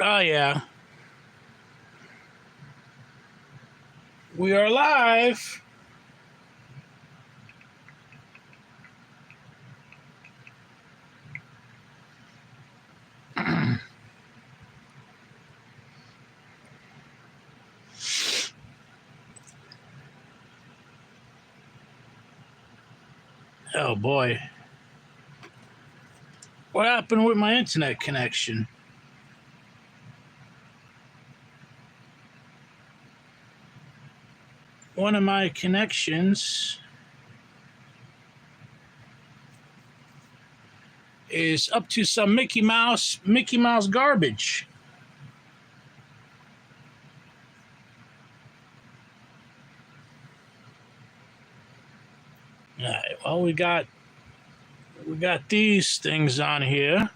Oh, yeah. We are live. Oh, boy. What happened with my internet connection? One of my connections is up to some Mickey Mouse garbage. All right, well, we got these things on here.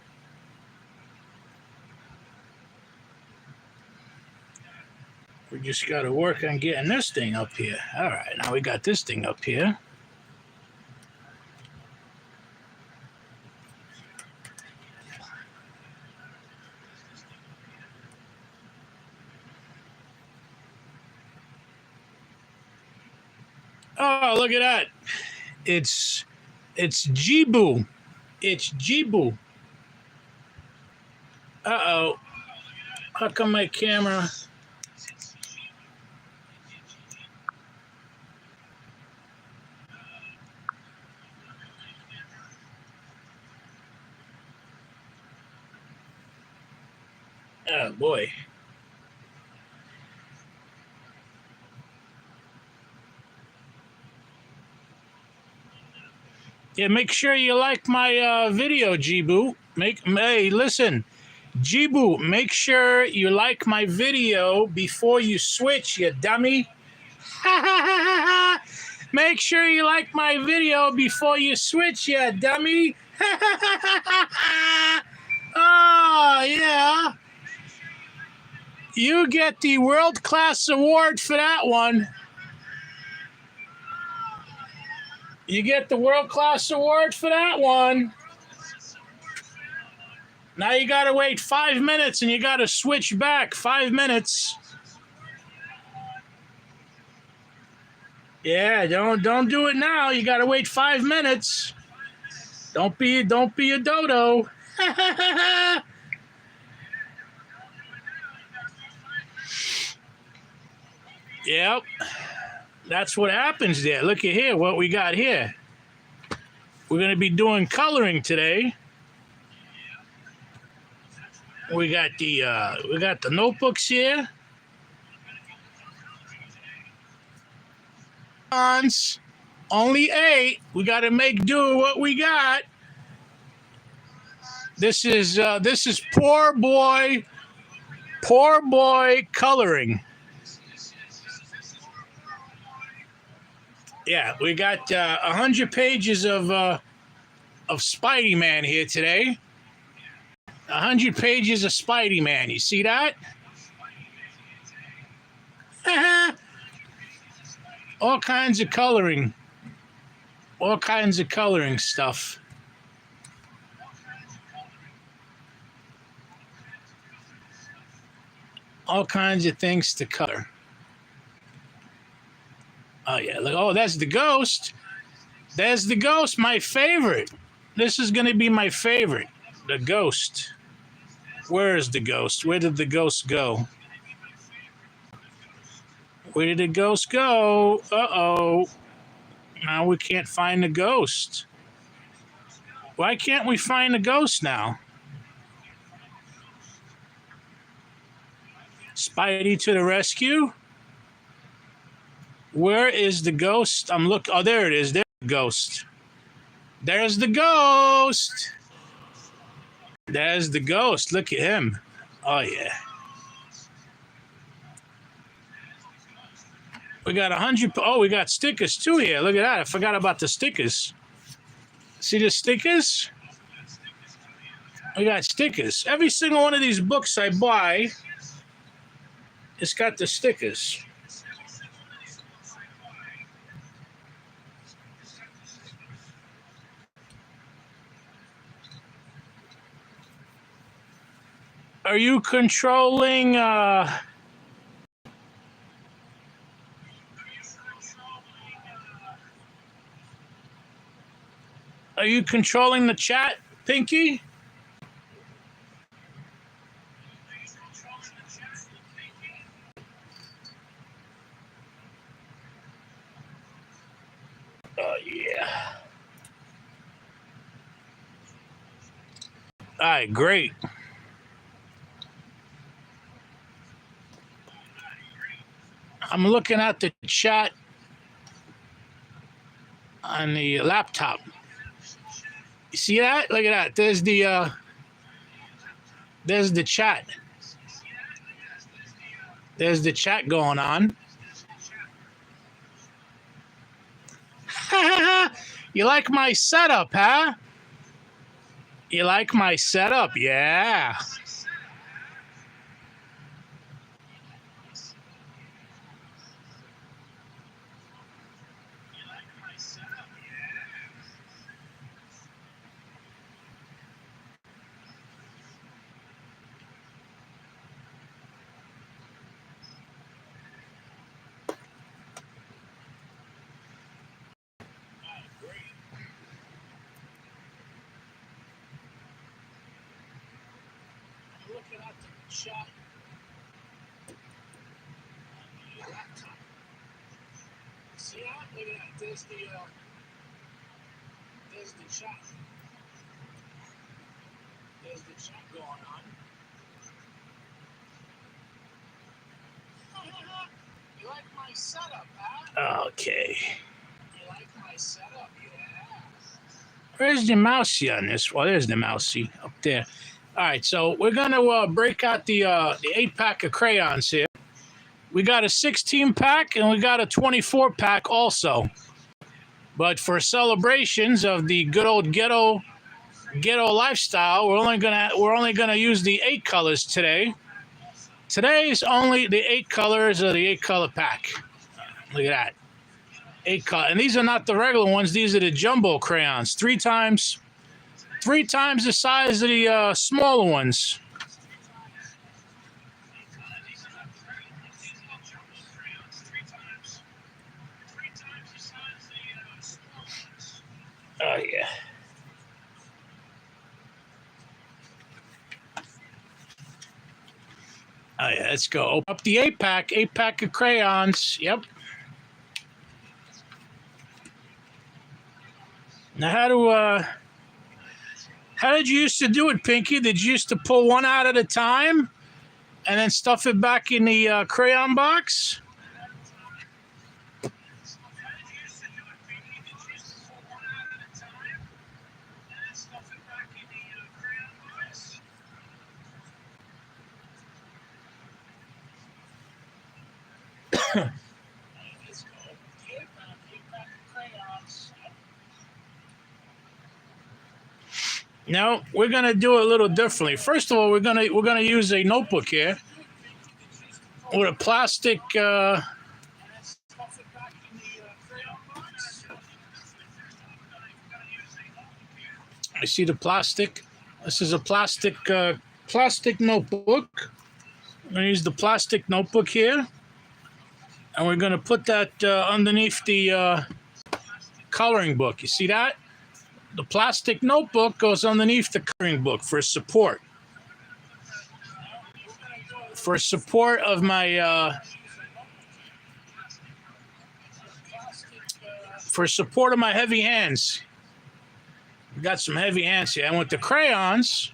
We just got to work on getting this thing up here. All right, now we got this thing up here. Oh, look at that. It's Jibu. It's Jibu. Uh-oh. How come my camera... Oh, boy. Yeah, make sure you like my video, Jibu. Hey, listen, Jibu, make sure you like my video before you switch, you dummy. Make sure you like my video before you switch, you dummy. Oh, yeah. You get the world-class award for that one. You get the world-class award for that one. Now you got to wait 5 minutes and you got to switch back 5 minutes. Yeah, don't do it now. You got to wait 5 minutes. Don't be a dodo. Yep. That's what happens there. Look at here, what we got here. We're going to be doing coloring today. We got the notebooks here. Only 8. We got to make do what we got. This is poor boy coloring. Yeah, we got 100 pages of Spidey Man here today. 100 pages of Spidey Man. You see that? All kinds of coloring. All kinds of coloring stuff. All kinds of things to color. Oh, yeah. Look, oh, that's the ghost. There's the ghost, my favorite. This is going to be my favorite. The ghost. Where is the ghost? Where did the ghost go? Where did the ghost go? Uh-oh. Now we can't find the ghost. Why can't we find the ghost now? Spidey to the rescue. Where is the ghost? I'm looking. Oh, there it is. There's the ghost. There's the ghost. There's the ghost. Look at him. Oh, yeah. We got 100. Oh, we got stickers too here. Look at that. I forgot about the stickers. See the stickers? We got stickers. Every single one of these books I buy, it's got the stickers. Are you controlling? Are you controlling the chat, Pinky? Oh yeah. All right, great. I'm looking at the chat on the laptop. You see that? Look at that. There's the chat. There's the chat going on. You like my setup, huh? You like my setup? Yeah. Looking at the chat. See that? Look at that. There's the chat. There's the chat going on. You like my setup, huh? Okay. You like my setup? Yeah. Where's the mousey on this? Well, there's the mousey up there. All right, so we're gonna break out the 8-pack of crayons here. We got a 16-pack and we got a 24-pack also. But for celebrations of the good old ghetto lifestyle, we're only gonna use the 8 colors today. Today's only the 8 colors of the 8-color pack. Look at that, 8 color, and these are not the regular ones. These are the jumbo crayons, 3 times the size of the smaller ones. Oh yeah. Oh yeah, let's go. Open up the 8-pack of crayons. Yep. Now how did you used to do it, Pinky? Did you used to pull one out at a time and then stuff it back in the crayon box? No, we're gonna do it a little differently. First of all, we're gonna use a notebook here with a plastic. You see the plastic? This is a plastic notebook. I'm gonna use the plastic notebook here, and we're gonna put that underneath the coloring book. You see that? The plastic notebook goes underneath the coloring book for support. For support of my heavy hands. We got some heavy hands here. And with the crayons,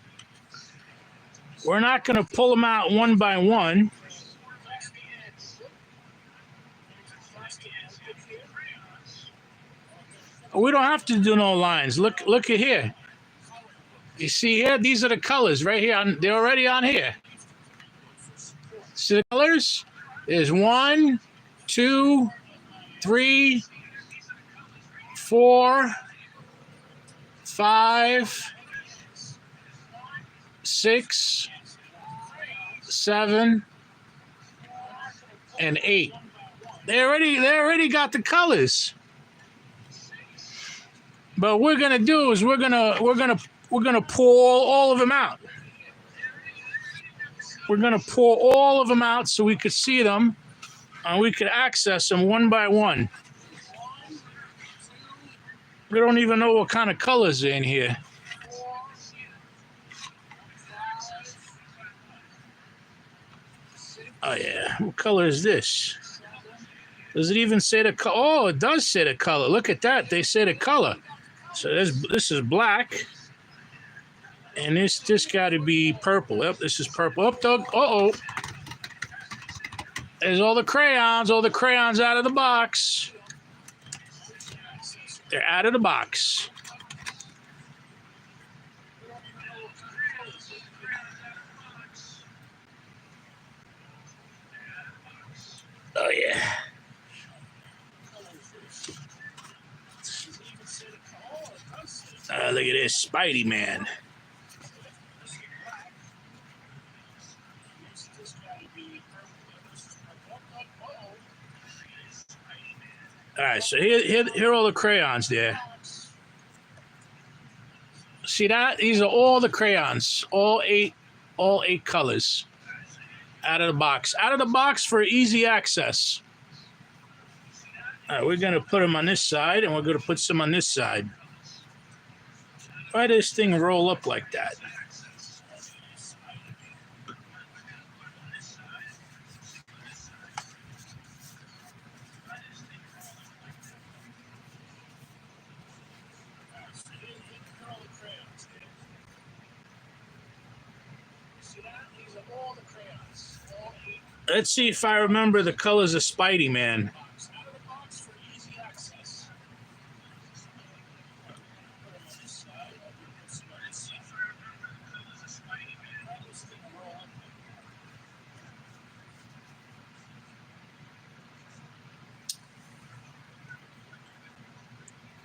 we're not going to pull them out one by one. We don't have to do no lines. Look at here. You see here? These are the colors right here. They're already on here. See the colors? There's 1, 2, 3, 4, 5, 6, 7, and 8. They already got the colors. But what we're gonna do is we're gonna pull all of them out. We're going to pour all of them out so we could see them and we could access them one by one. We don't even know what kind of colors are in here. Oh, yeah. What color is this? Does it even say the color? Oh, it does say the color. Look at that. They say the color. So this is black. And this got to be purple. Yep, this is purple. Up, Doug. Uh-oh. There's all the crayons out of the box. They're out of the box. Oh, yeah. Look at this, Spidey Man. All right, so here are all the crayons there. See that? These are all the crayons, all eight colors out of the box. Out of the box for easy access. All right, we're going to put them on this side, and we're going to put some on this side. Why does this thing roll up like that? Let's see if I remember the colors of Spidey Man.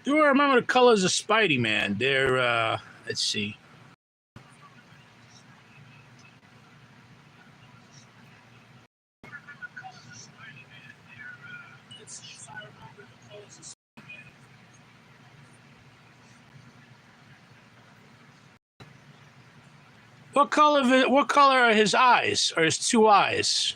Do I remember the colors of Spidey Man? They're, let's see. What color are his eyes, or his two eyes?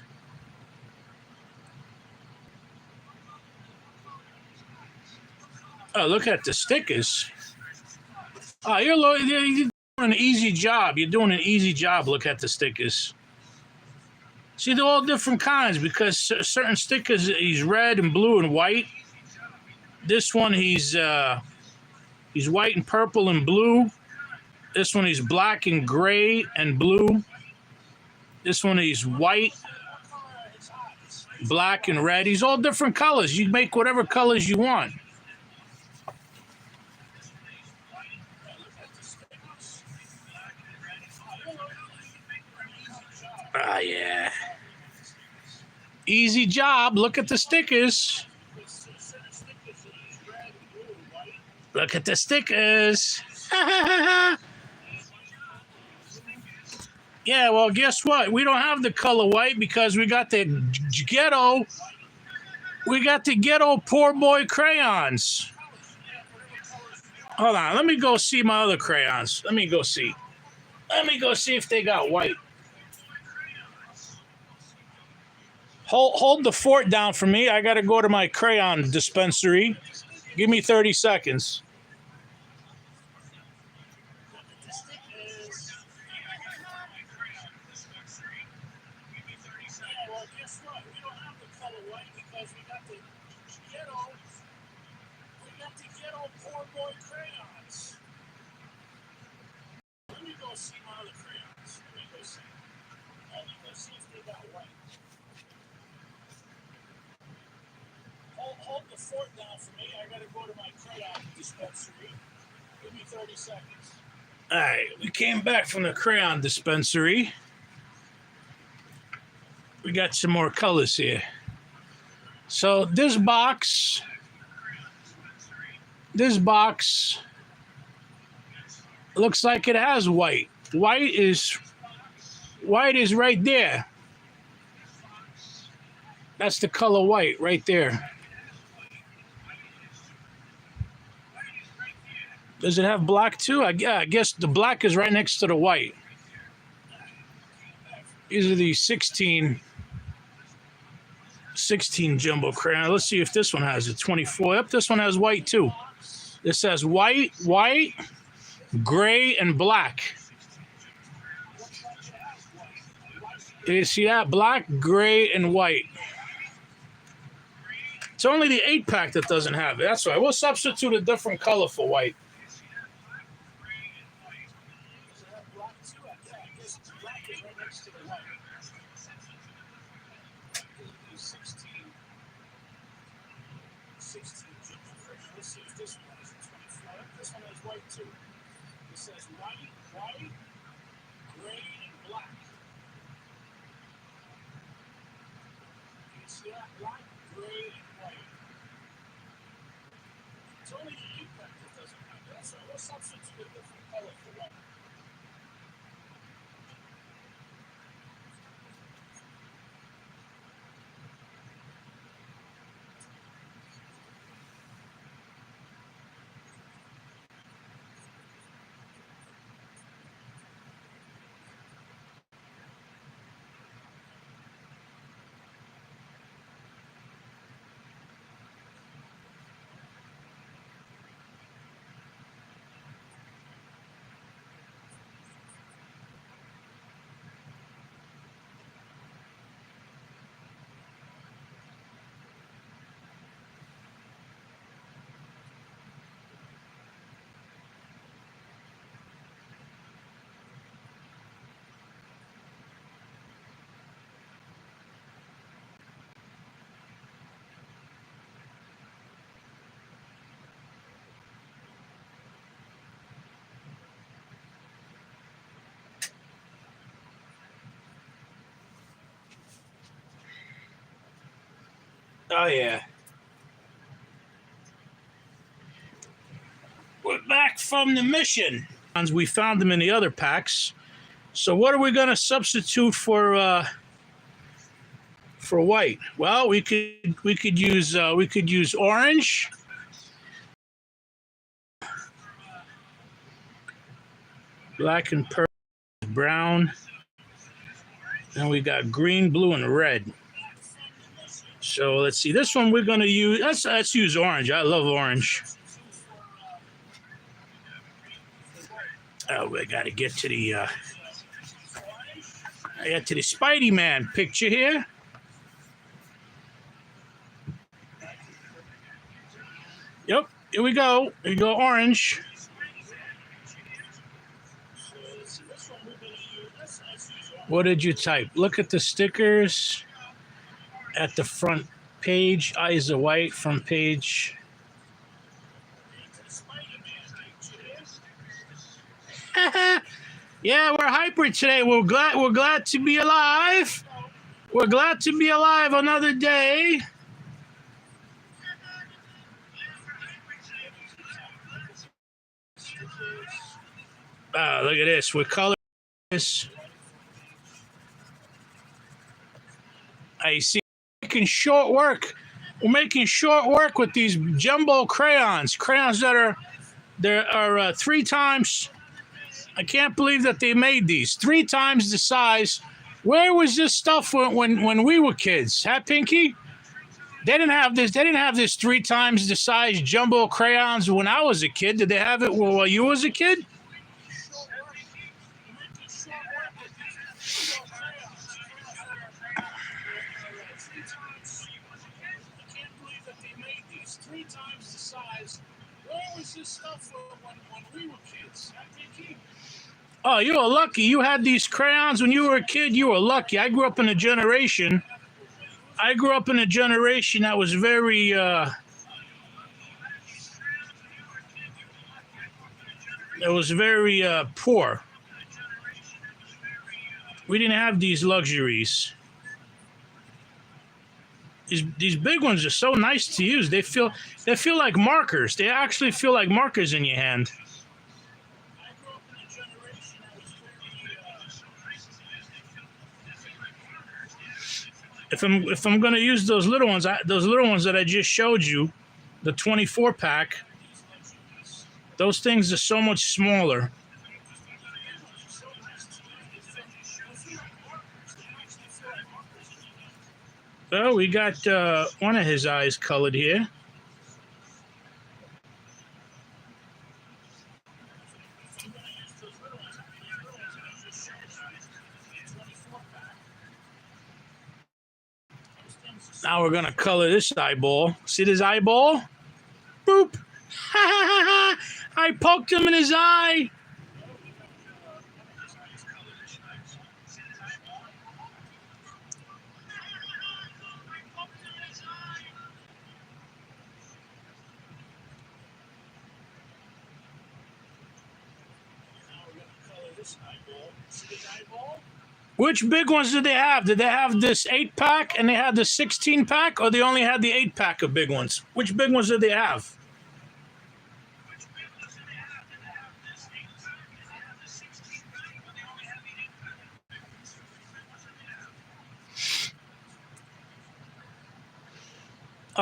Oh, look at the stickers. Oh, you're doing an easy job. You're doing an easy job. Look at the stickers. See, they're all different kinds because certain stickers, he's red and blue and white. This one, he's white and purple and blue. This one, he's black and gray and blue. This one, he's white, black and red. He's all different colors. You make whatever colors you want. Ah, yeah. Easy job. Look at the stickers. Look at the stickers. Yeah, well, guess what? We don't have the color white because we got the ghetto. We got the ghetto poor boy crayons. Hold on. Let me go see my other crayons. Let me go see. Let me go see if they got white. Hold the fort down for me. I got to go to my crayon dispensary. Give me 30 seconds. Hold the fort down for me. I gotta go to my crayon dispensary. Give me 30 seconds. All right, we came back from the crayon dispensary. We got some more colors here. So this box looks like it has white. White is right there. That's the color white right there. Does it have black too? I guess the black is right next to the white. These are the 16 jumbo crayons. Let's see if this one has a 24. Yep, this one has white too. This has white, gray, and black. Do you see that? Black, gray, and white. It's only the 8-pack that doesn't have it. That's right. We'll substitute a different color for white. Oh, yeah. We're back from the mission. We found them in the other packs. So what are we going to substitute for white? Well, we could use orange. Black and purple, brown. And we got green, blue, and red. So let's see. This one we're going to use. Let's use orange. I love orange. Oh, we got to get to the. I got to the Spidey Man picture here. Yep. Here we go. Here we go. Orange. What did you type? Look at the stickers. At the front page, eyes are white. Front page. Yeah, we're hyper today. We're glad to be alive. We're glad to be alive another day. Look at this. We're coloring this. I see. Making short work. We're making short work with these jumbo crayons. Crayons that are 3 times. I can't believe that they made these 3 times the size. Where was this stuff when we were kids? Huh, Pinky? They didn't have this. They didn't have this 3 times the size jumbo crayons when I was a kid. Did they have it while you was a kid? Oh, you were lucky. You had these crayons when you were a kid. You were lucky. I grew up in a generation. That was very. Poor. We didn't have these luxuries. These big ones are so nice to use. They feel like markers. They actually feel like markers in your hand. If I'm going to use those little ones that I just showed you, the 24-pack, those things are so much smaller. Well, we got one of his eyes colored here. Now we're gonna color this eyeball. See this eyeball? Boop! I poked him in his eye. Which big ones did they have? Did they have this 8-pack and they had the 16-pack, or they only had the 8-pack of big ones? Which big ones did they have?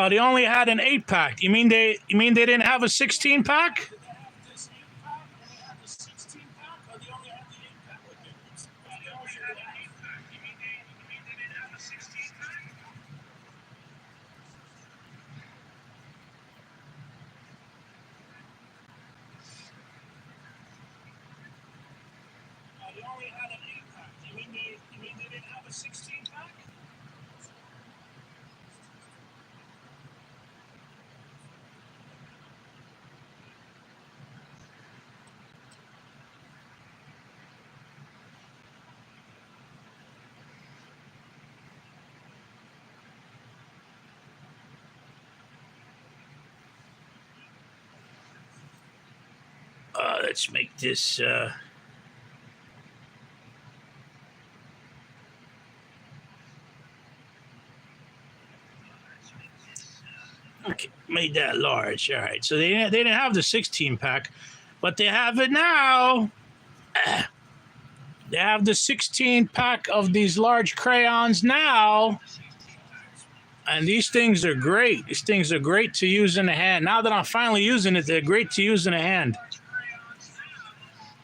They only had an 8-pack. You mean they didn't have a 16-pack? Let's make this. Okay, made that large. All right, so they didn't have the 16-pack, but they have it now. They have the 16-pack of these large crayons now. And these things are great. These things are great to use in the hand. Now that I'm finally using it, they're great to use in the hand.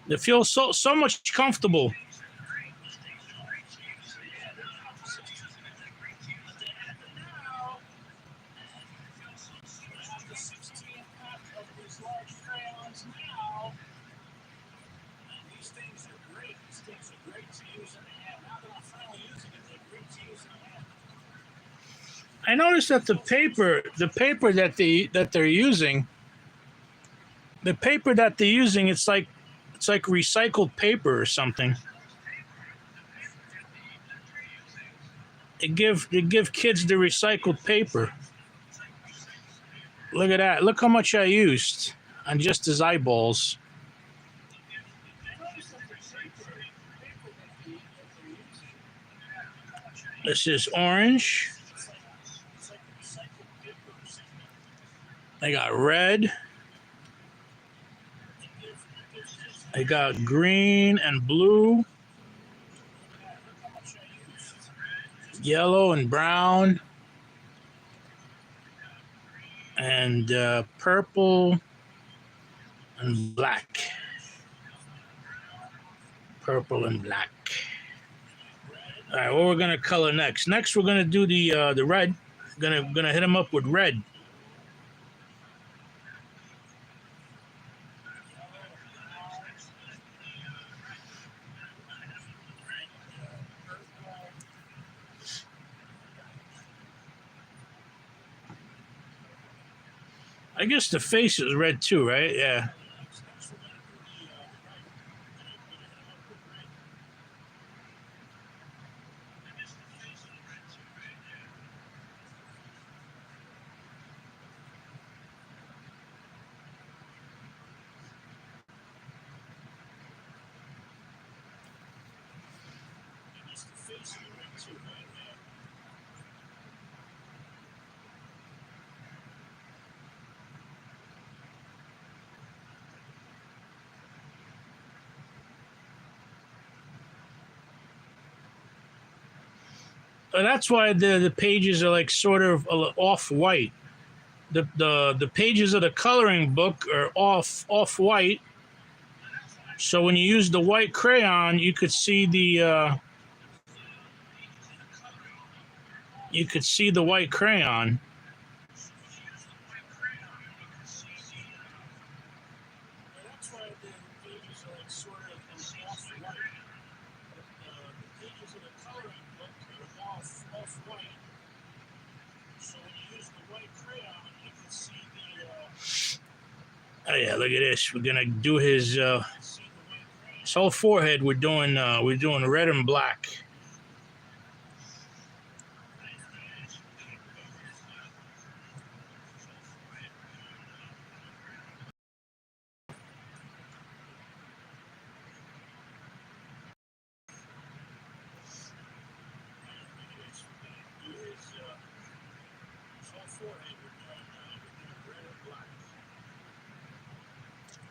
They feel so much comfortable. I noticed that the paper that they're using, it's like recycled paper or something. They give kids the recycled paper. Look at that. Look how much I used on just his eyeballs. This is orange. I got red. I got green and blue. Yellow and brown. And purple and black. Purple and black. All right, what we're gonna color next? Next, we're gonna do the red. Gonna hit them up with red. I guess the face is red too, right? Yeah. That's why the pages are like sort of off white. The pages of the coloring book are off white. So when you use the white crayon, you could see the you could see the white crayon. That's why the pages are like sort of off-white. The pages of the coloring book are off-white. So when you use the white crayon, you can see the. Oh yeah, look at this. We're gonna do his whole forehead. We're doing red and black.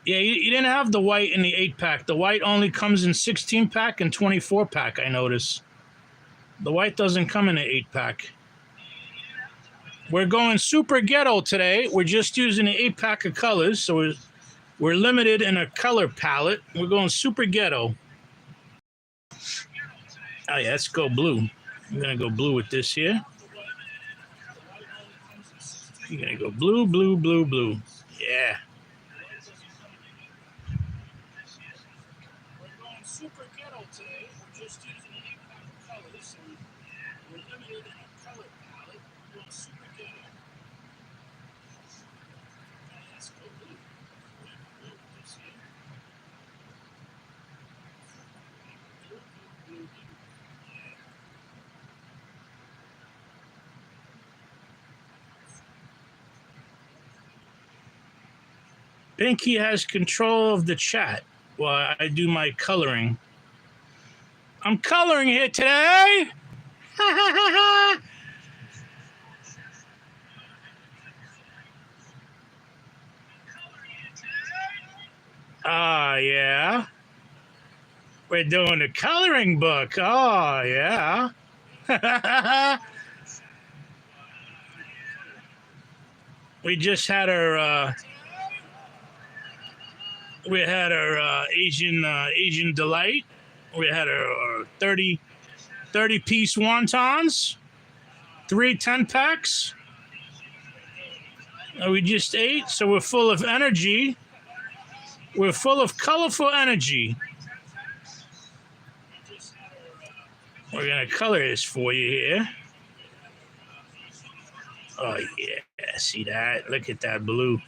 Yeah, you didn't have the white in the 8-pack. The white only comes in 16-pack and 24-pack, I notice. The white doesn't come in the 8-pack. We're going super ghetto today. We're just using the 8-pack of colors, so we're limited in a color palette. We're going super ghetto. Oh yeah, let's go blue. I'm gonna go blue with this here. You're gonna go blue, blue, blue, blue. Yeah. We're going super ghetto today. We're just using the 8-pack of colors, so we're limited in a color palette. We're going super ghetto. Let's go blue. Blue with this here. Blue, blue, blue, blue. Pinky has control of the chat while I do my coloring. I'm coloring here today. Ah, yeah. We're doing a coloring book. Oh, yeah. We just had our Asian delight. We had our 30 piece wontons, 3 10-packs. We just ate, so we're full of energy. We're full of colorful energy. We're gonna color this for you here. Oh yeah, see that? Look at that blue.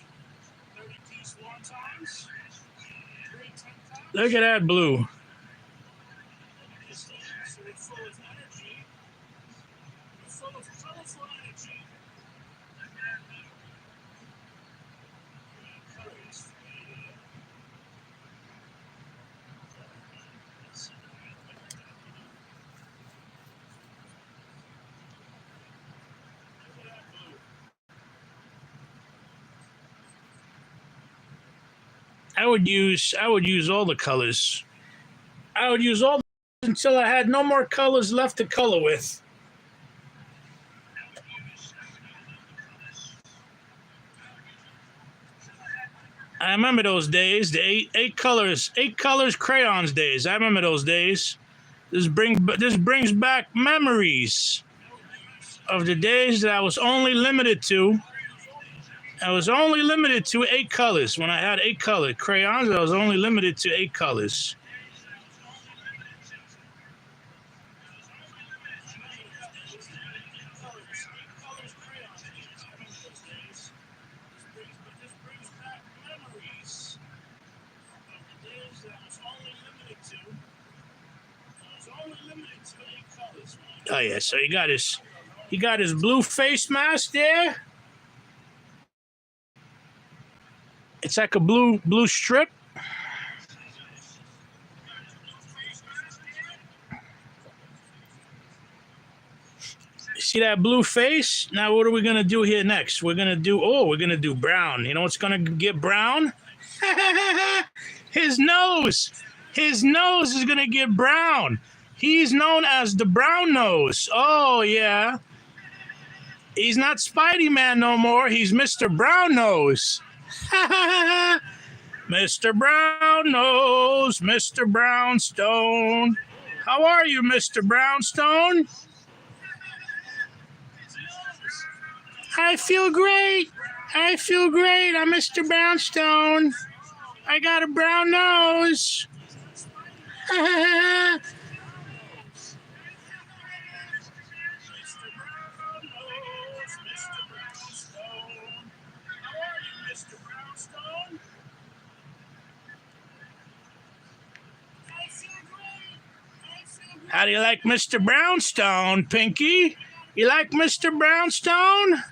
Look at that blue. I would use all the colors. I would use all until I had no more colors left to color with. I remember those days, the eight colors crayons days. I remember those days. This brings back memories of the days that I was only limited to. I was only limited to 8 colors. When I had 8 colored crayons, I was only limited to 8 colors. Oh yeah, so he got his blue face mask there. It's like a blue strip. See that blue face? Now what are we gonna do here next? We're gonna do brown. You know what's gonna get brown? His nose. His nose is gonna get brown. He's known as the brown nose. Oh yeah. He's not Spidey Man no more. He's Mr. Brown Nose. Mr. Brown Nose, Mr. Brownstone. How are you, Mr. Brownstone? I feel great. I feel great. I'm Mr. Brownstone. I got a brown nose. How do you like Mr. Brownstone, Pinky? You like Mr. Brownstone?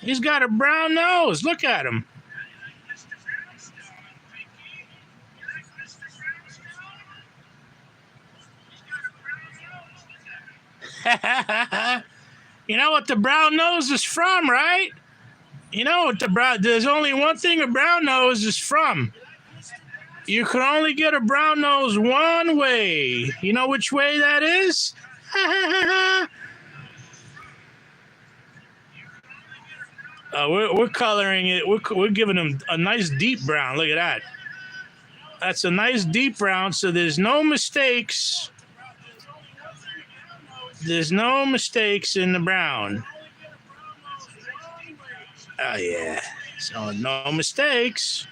He's got a brown nose. Look at him. You know what the brown nose is from, right? You know what there's only one thing a brown nose is from. You can only get a brown nose one way. You know which way that is? We're coloring it. We're giving him a nice deep brown. Look at that. That's a nice deep brown, so there's no mistakes. There's no mistakes in the brown. Oh, yeah. So no mistakes.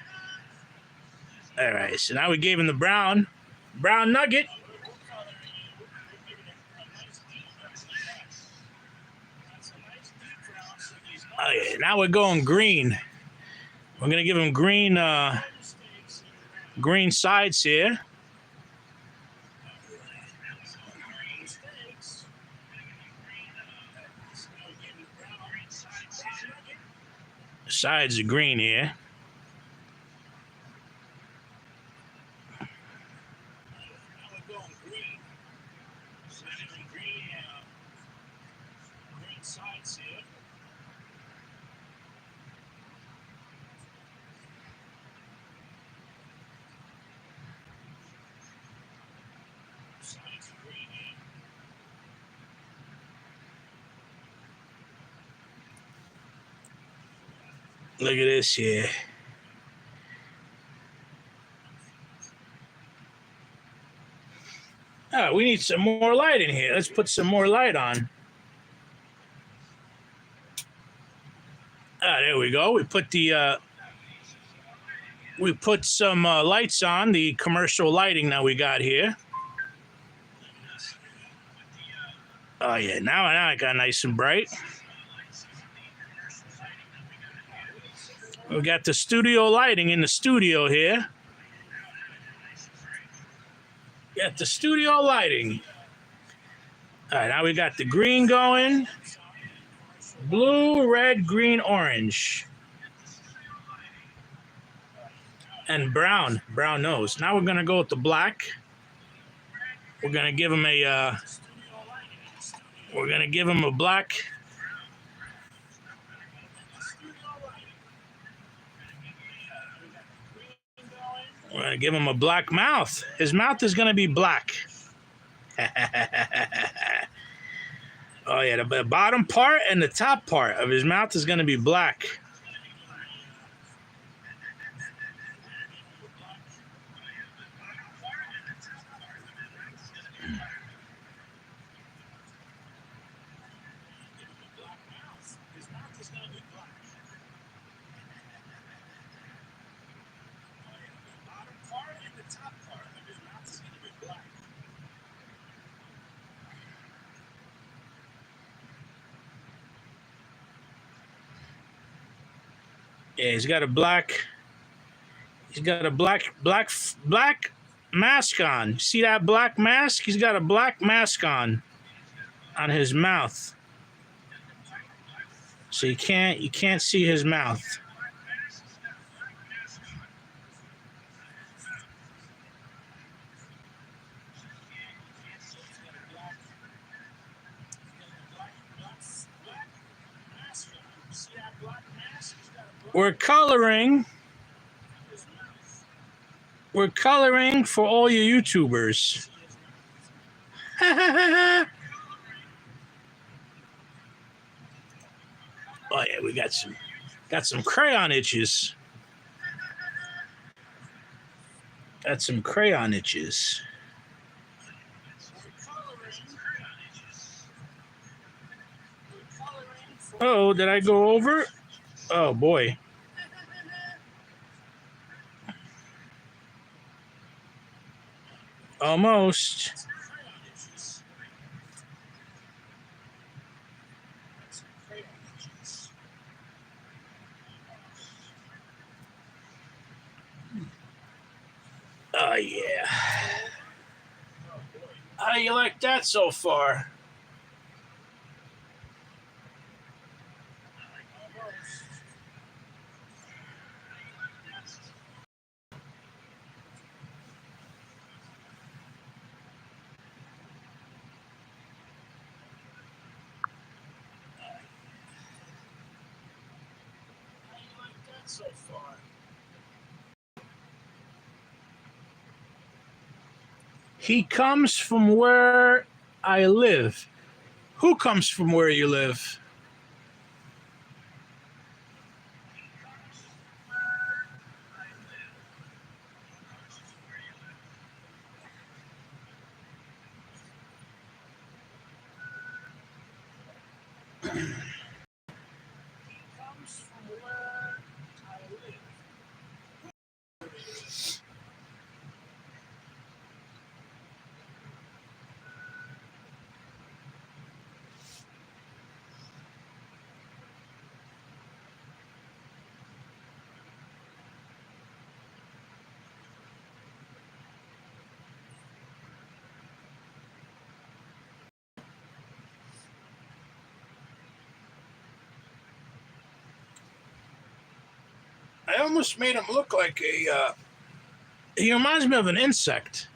All right, so now we gave him the brown nugget. Oh, yeah. Now we're going green. We're going to give him green sides here. Sides are green here. Look at this here. Oh, we need some more light in here. Let's put some more light on. Ah, there we go. We put some lights on, the commercial lighting that we got here. Oh yeah, now it got nice and bright. We got the studio lighting in the studio here. Got the studio lighting. All right, now we got the green going. Blue, red, green, orange. And brown nose. Now we're gonna go with the black. We're gonna give him a black. We're gonna give him a black mouth. His mouth is gonna be black. Oh yeah, the bottom part and the top part of his mouth is gonna be black. Yeah, he's got a black mask on. See that black mask? He's got a black mask on his mouth. So you can't see his mouth. We're coloring for all you YouTubers. Oh yeah, we got some crayon itches. Got some crayon itches. Oh, did I go over? Oh, boy. Almost. Oh, yeah. How do you like that so far? So far. He comes from where I live. Who comes from where you live? I almost made him look like a. He reminds me of an insect.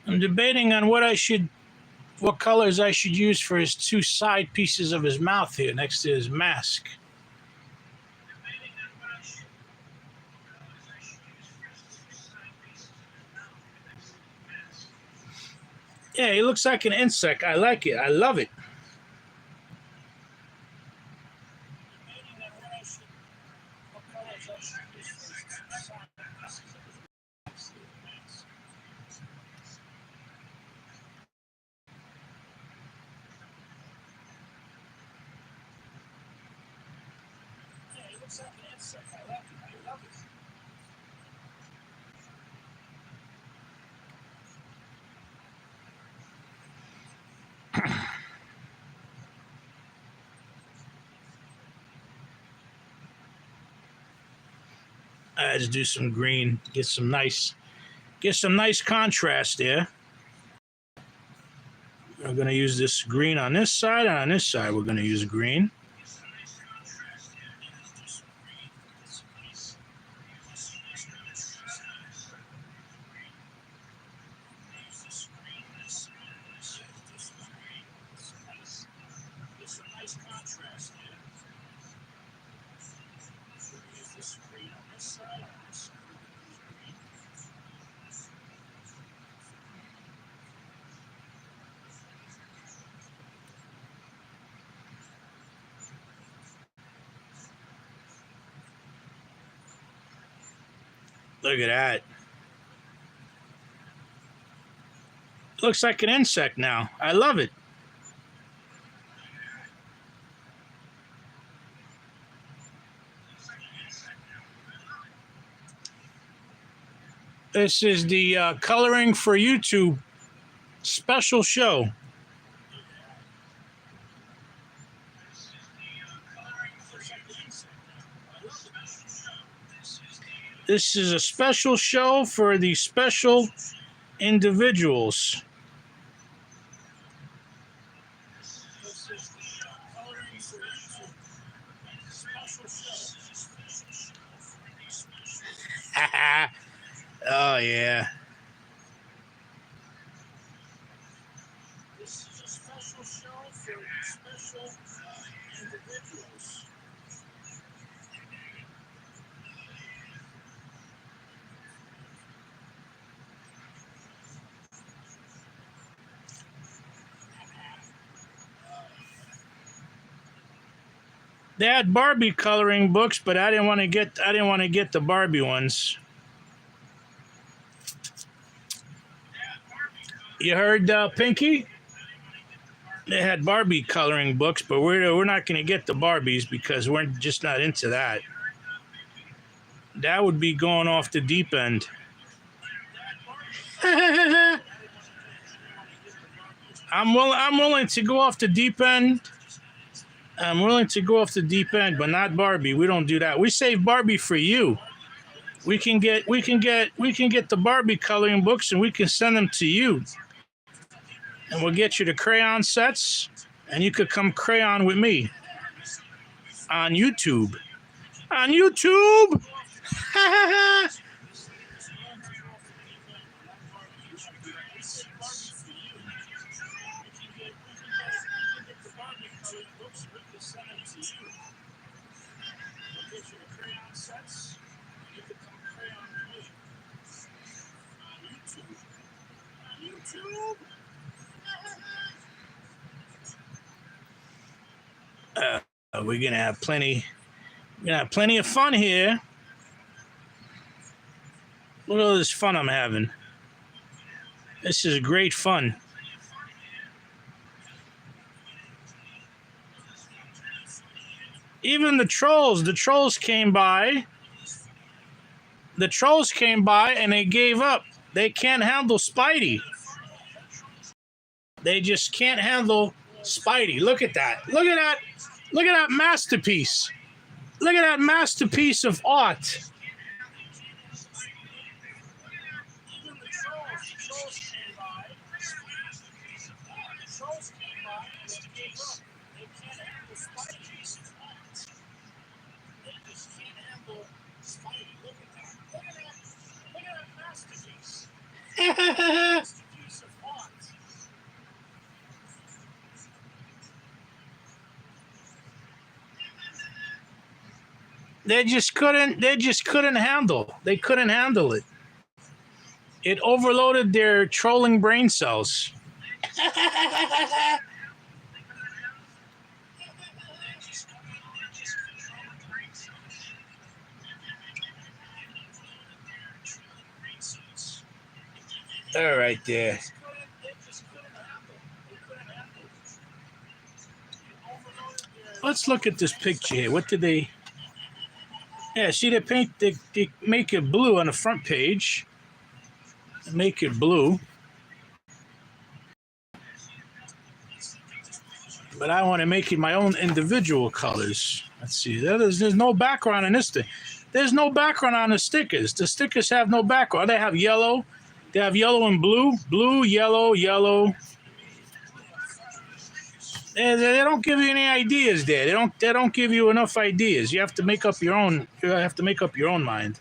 I'm debating on what colors I should use for his two side pieces of his mouth here next to his mask. Yeah, he looks like an insect. I like it. I love it. Let's do some green. Get some nice contrast there. We're going to use this green on this side, and on this side we're going to use green. Look at that. Looks like an insect now. I love it. This is the coloring for YouTube special show. This is a special show for the special individuals. Oh, yeah. This is a special show for special individuals. They had Barbie coloring books, but I didn't want to get the Barbie ones. You heard, Pinky? They had Barbie coloring books, but we're not going to get the Barbies because we're just not into that. That would be going off the deep end. I'm willing to go off the deep end. I'm willing to go off the deep end, but not Barbie. We don't do that. We save Barbie for you. We can get the Barbie coloring books and we can send them to you. And we'll get you the crayon sets and you could come crayon with me on YouTube. On YouTube. We're gonna have plenty of fun here. Look at all this fun I'm having. This is great fun. Even the trolls came by. The trolls came by and they gave up. They can't handle Spidey. They just can't handle Spidey. Look at that. Look at that. Look at that masterpiece. Look at that masterpiece of art. They just couldn't handle. They couldn't handle it. It overloaded their trolling brain cells. All right, there. Let's look at this picture here. What did they? Yeah, see, they make it blue on the front page. Make it blue. But I want to make it my own individual colors. Let's see. There's no background in this thing. There's no background on the stickers. The stickers have no background. They have yellow. They have yellow and blue. Blue, yellow, yellow. They don't give you any ideas there. They don't give you enough ideas. You have to make up your own. You have to make up your own mind.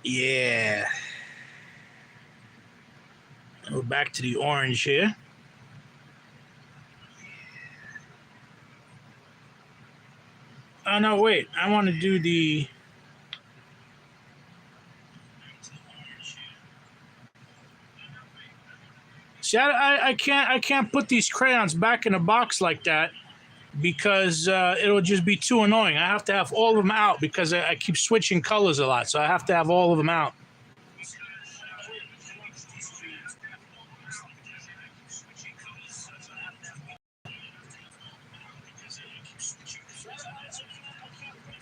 Yeah. Go back to the orange here. Oh, no, wait. I want to do the... See, I can't put these crayons back in a box like that because it'll just be too annoying. I have to have all of them out because I keep switching colors a lot, so I have to have all of them out.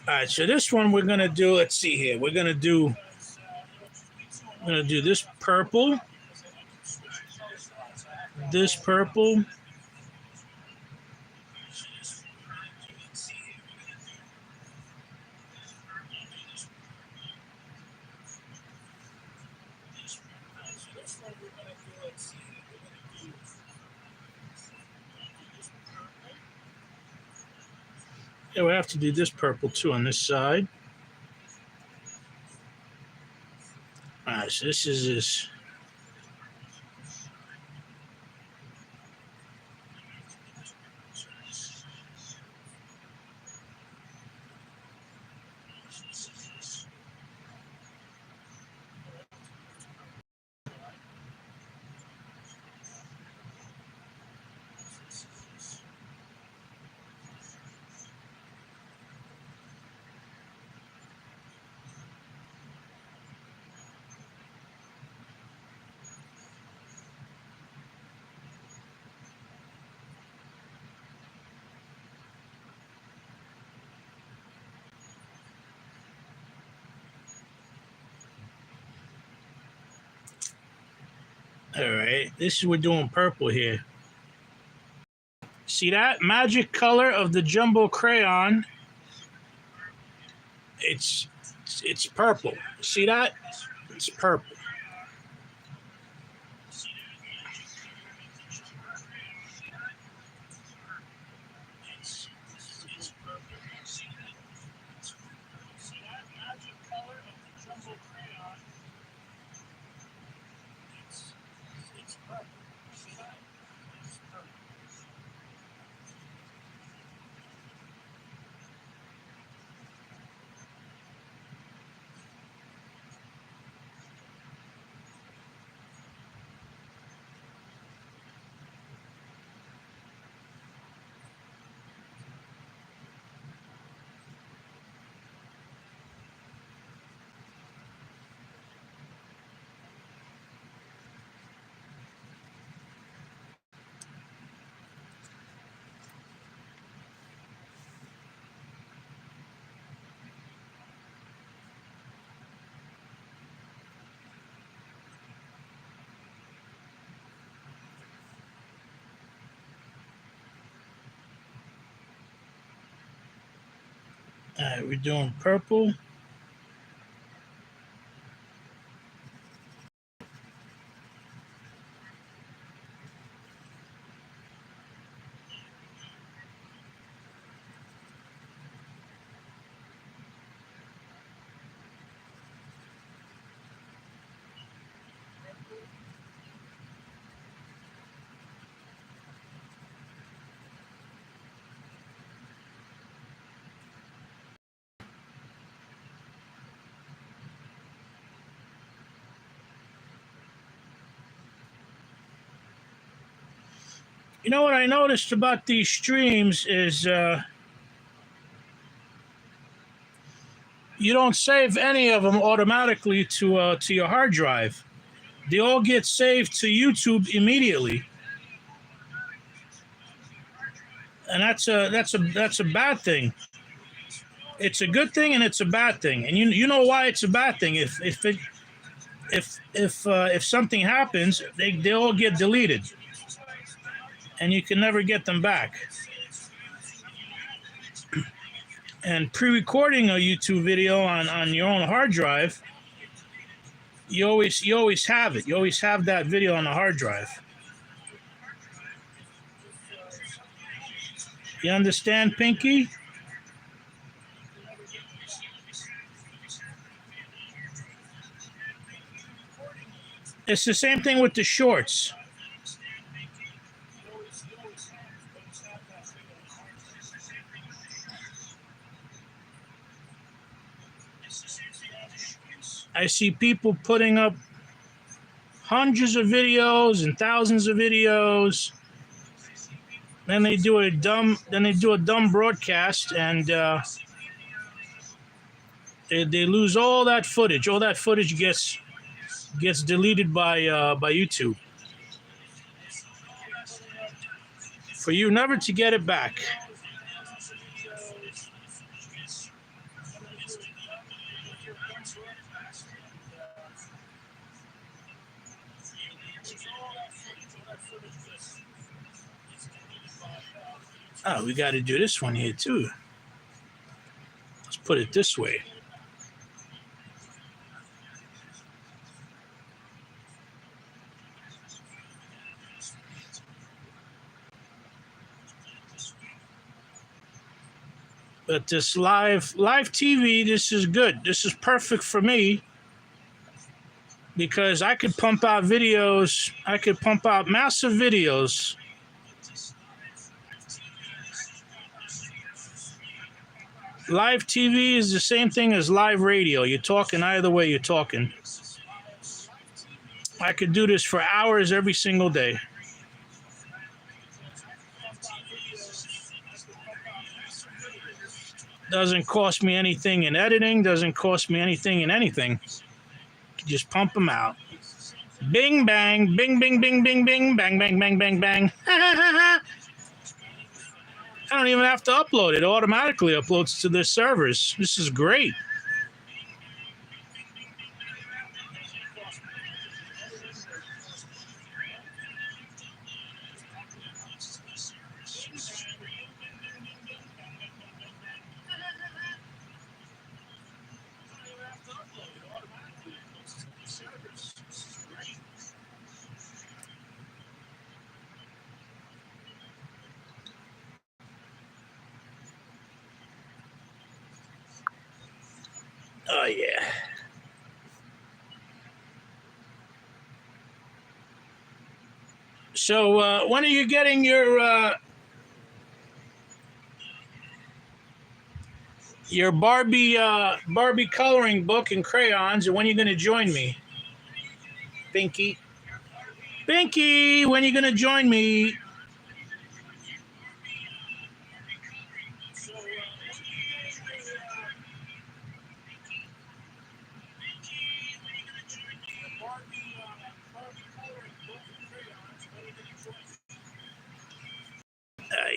All right, so this one we're gonna do. Let's see here. I'm gonna do this purple. This purple. Yeah, we have to do this purple too on this side. All right, so this is this. All right, this is we're doing purple here. See that magic color of the jumbo crayon? It's purple. See that? It's purple. All right, we're doing purple. You know what I noticed about these streams is you don't save any of them automatically to your hard drive. They all get saved to YouTube immediately, and that's a bad thing. It's a good thing and it's a bad thing, and you know why it's a bad thing. If something happens, they all get deleted, and you can never get them back. And pre-recording a YouTube video on your own hard drive, you always have it. You always have that video on the hard drive. You understand, Pinky? It's the same thing with the shorts. I see people putting up hundreds of videos and thousands of videos. Then they do a dumb broadcast, and they lose all that footage. All that footage gets deleted by YouTube. For you never to get it back. Oh, we got to do this one here too. Let's put it this way. But this live TV, this is good. This is perfect for me because I could pump out videos. I could pump out massive videos. Live TV is the same thing as live radio. You're talking either way you're talking. I could do this for hours every single day. Doesn't cost me anything in editing, doesn't cost me anything in anything. Just pump them out. Bing, bang, bing, bing, bing, bing, bing, bang, bang, bang, bang, bang. I don't even have to upload it. It automatically uploads to their servers. This is great. Oh, yeah. So when are you getting your Barbie coloring book and crayons, and when are you going to join me? Pinky. Pinky, when are you going to join me?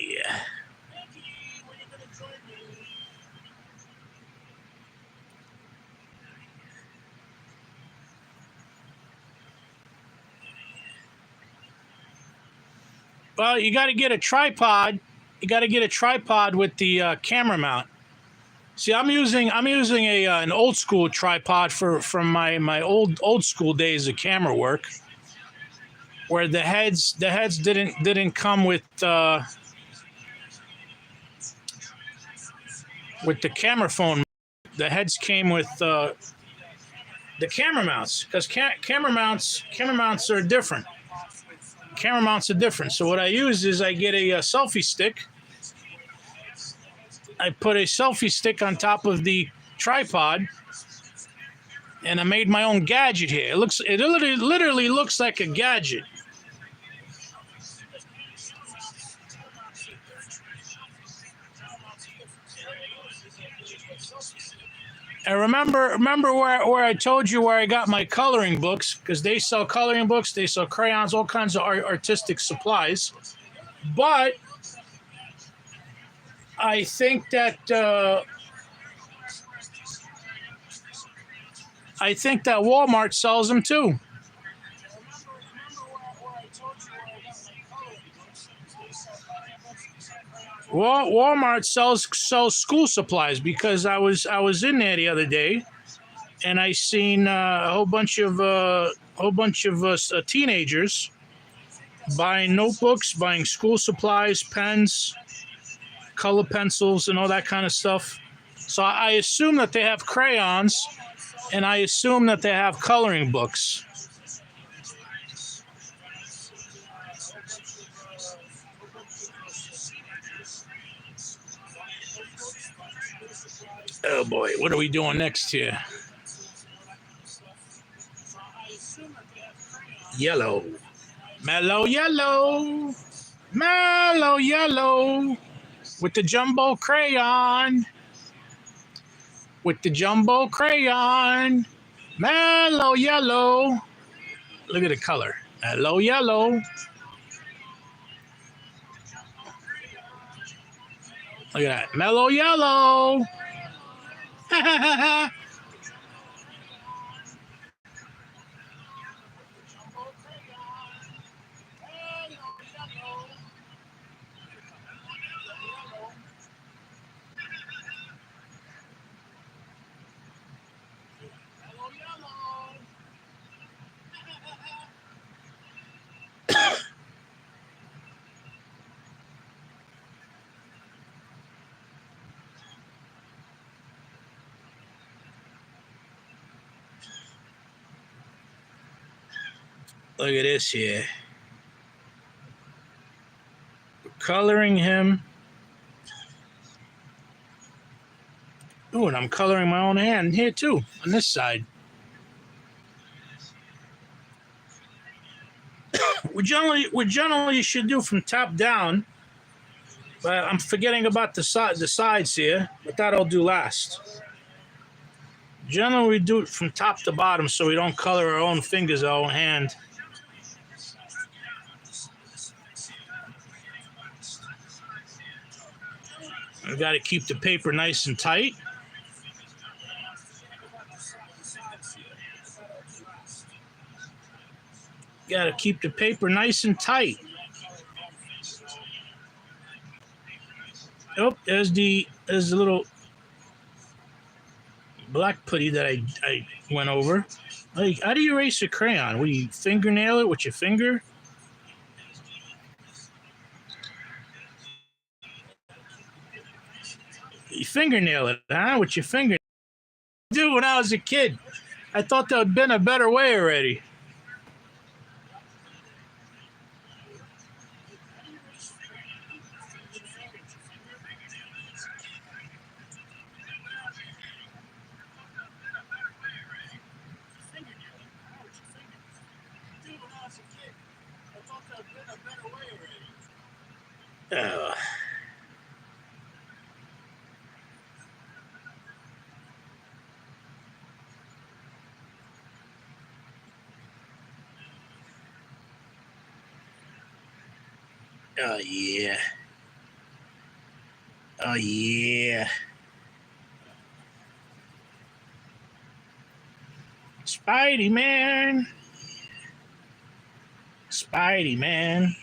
Yeah. Well, you got to get a tripod. You got to get a tripod with the camera mount. See, I'm using an old school tripod from my old school days of camera work, where the heads didn't come with the camera phone. The heads came with the camera mounts, because camera mounts are different. Camera mounts are different. So what I use is I get a selfie stick. I put a selfie stick on top of the tripod, and I made my own gadget here. It literally looks like a gadget. And remember where I told you where I got my coloring books, because they sell coloring books, they sell crayons, all kinds of artistic supplies. But I think that Walmart sells them too. Walmart sells school supplies, because I was in there the other day, and I seen a whole bunch of teenagers buying notebooks, buying school supplies, pens, color pencils, and all that kind of stuff. So I assume that they have crayons, and I assume that they have coloring books. Oh boy, what are we doing next here? Yellow. Mellow yellow. Mellow yellow. With the jumbo crayon. With the jumbo crayon. Mellow yellow. Look at the color. Mellow yellow. Look at that. Mellow yellow. Look at this here. We're coloring him. Oh, and I'm coloring my own hand here too, on this side. We generally should do from top down, but I'm forgetting about the sides here, but that I'll do last. Generally, we do it from top to bottom so we don't color our own fingers, our own hand. We got to keep the paper nice and tight. Got to keep the paper nice and tight. Oh, there's the little black putty that I went over. Like, how do you erase a crayon? What do you fingernail it with your finger? You fingernail it, huh? With your finger. Dude, when I was a kid, I thought there had been a better way already. Oh. Oh yeah. Oh yeah. Spidey man. Spidey man.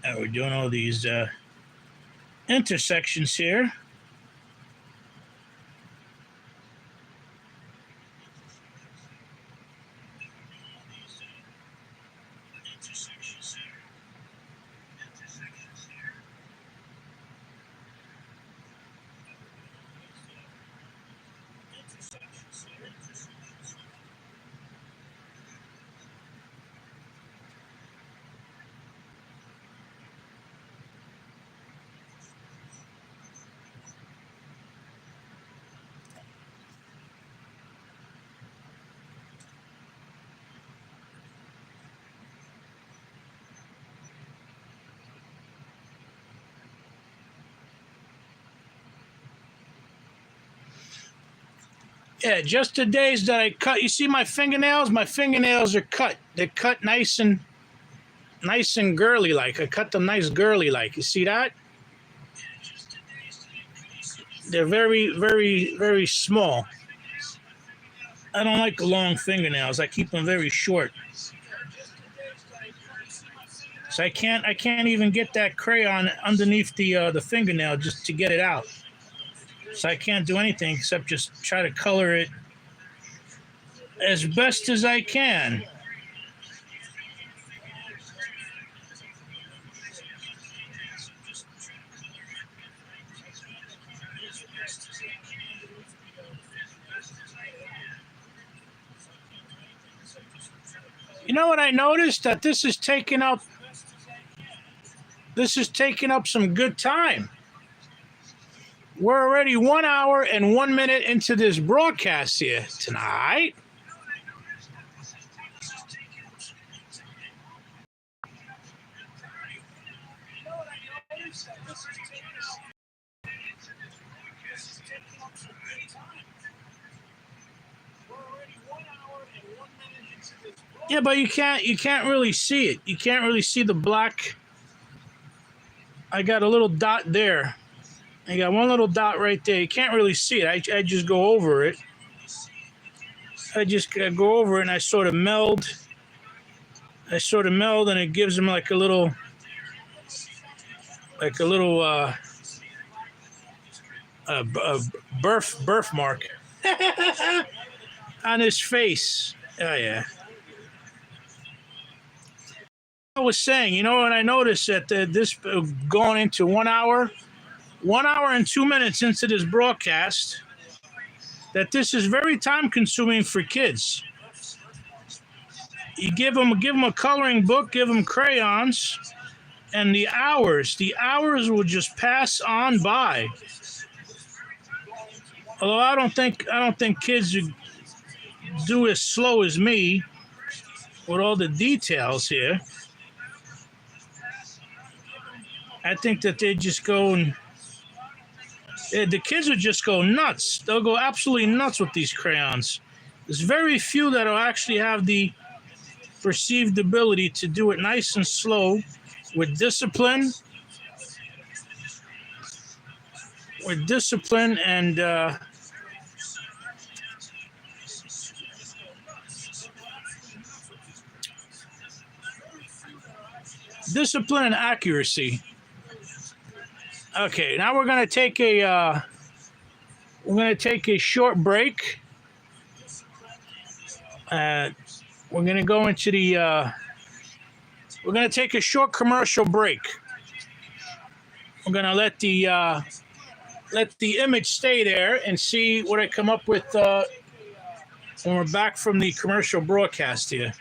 And we're doing all these intersections here. Yeah, just the days that I cut. You see my fingernails? My fingernails are cut. They're cut nice and girly like. I cut them nice girly like. You see that? They're very, very, very small. I don't like the long fingernails. I keep them very short. So I can't even get that crayon underneath the fingernail just to get it out. So I can't do anything except just try to color it as best as I can. You know what I noticed? That this is taking up some good time. We're already 1 hour and 1 minute into this broadcast here tonight. Yeah, but you can't really see it. You can't really see the black. I got a little dot there. I got one little dot right there. You can't really see it. I just go over it. I just go over it and I sort of meld. And it gives them like a little birthmark on his face. Oh yeah. I was saying, and I noticed that this going into 1 hour and 2 minutes into this broadcast, that this is very time consuming for kids. You give them a coloring book, give them crayons, and the hours will just pass on by. Although I don't think kids do as slow as me with all the details here. I think that they just go and the kids would just go nuts. They'll go absolutely nuts with these crayons. There's very few that'll actually have the perceived ability to do it nice and slow with discipline. And discipline and accuracy. Okay, now we're gonna take a short break. We're gonna go into the. We're gonna take a short commercial break. We're gonna let the image stay there and see what I come up with when we're back from the commercial broadcast here.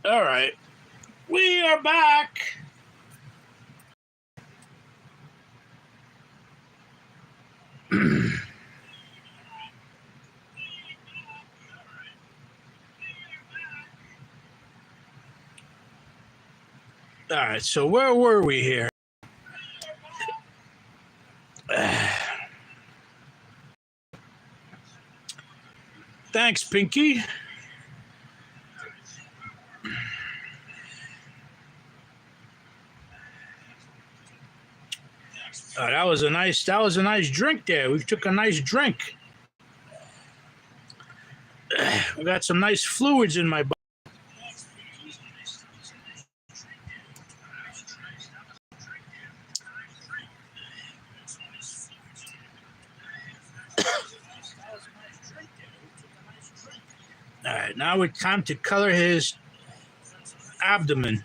All right. We are back. All right, so where were we here? Thanks, Pinky. That was a nice drink there. We took a nice drink. We got some nice fluids in my body. All right, now it's time to color his abdomen.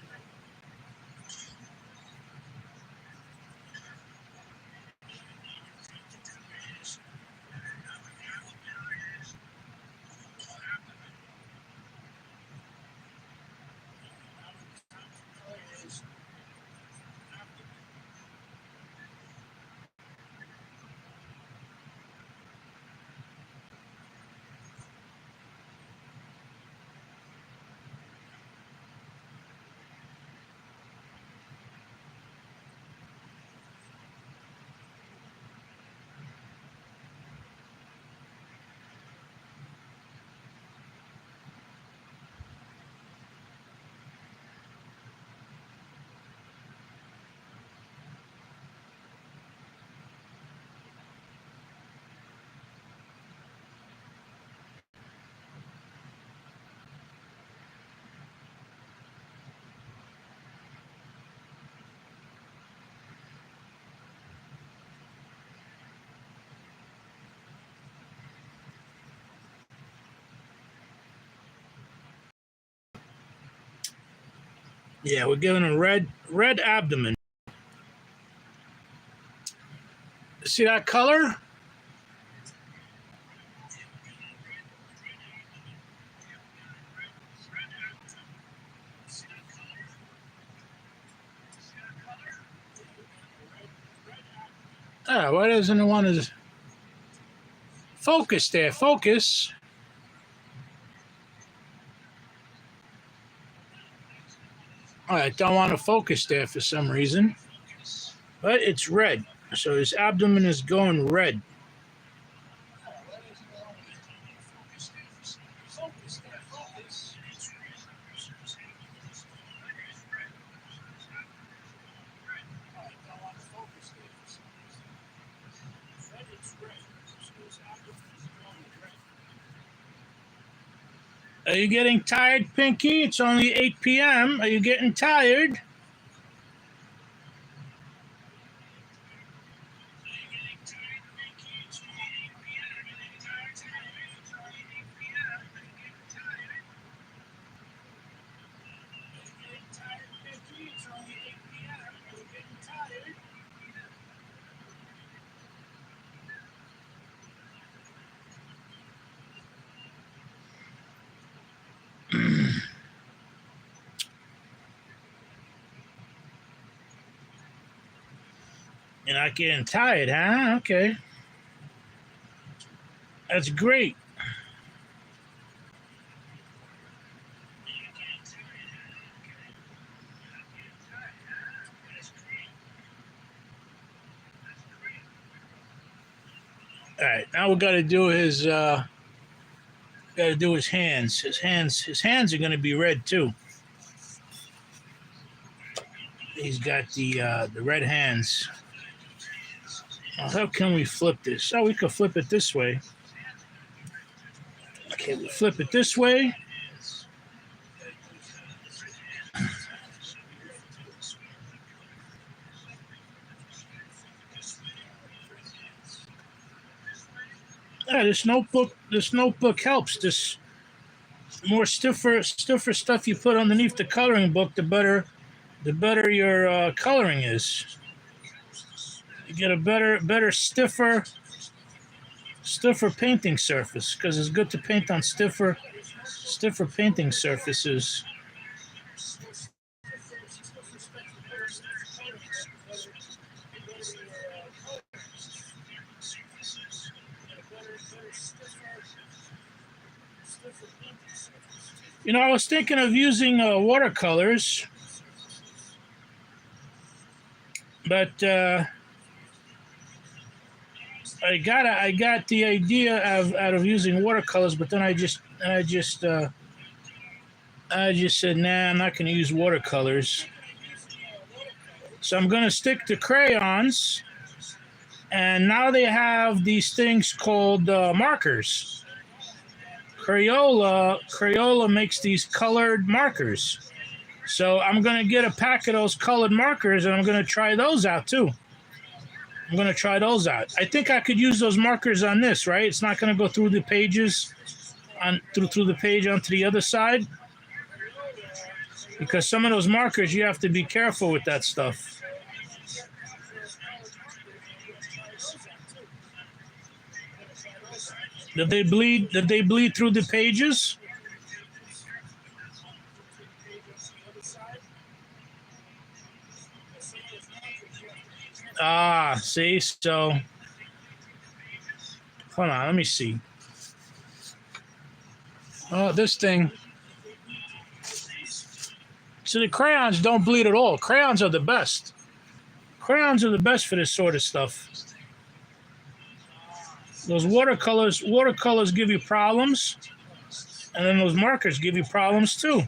Yeah, we're giving him red abdomen. See that color? Why doesn't it want to focus there? Focus. All right, don't want to focus there for some reason. But it's red. So his abdomen is going red. Are you getting tired, Pinky? It's only 8 p.m. Are you getting tired? You're not getting tired, huh? Okay. That's great. All right, now we got to do his hands. His hands are going to be red too. He's got the red hands. How can we flip this? Oh, we could flip it this way. Okay, we flip it this way. Yeah, this notebook helps. This more stiffer stuff you put underneath the coloring book, the better your coloring is. You get a better stiffer painting surface because it's good to paint on stiffer painting surfaces. I was thinking of using watercolors, but I got the idea of out of using watercolors, but then I just said, nah, I'm not going to use watercolors. So I'm going to stick to crayons. And now they have these things called markers. Crayola makes these colored markers. So I'm going to get a pack of those colored markers, and I'm going to try those out too. I'm going to try those out. I think I could use those markers on this, right? It's not going to go through the pages, through the page onto the other side. Because some of those markers, you have to be careful with that stuff. Did they bleed? Did they bleed through the pages? Ah, see, so hold on, let me see. Oh, this thing. So the crayons don't bleed at all. Crayons are the best. Crayons are the best for this sort of stuff. Those watercolors give you problems, and then those markers give you problems too.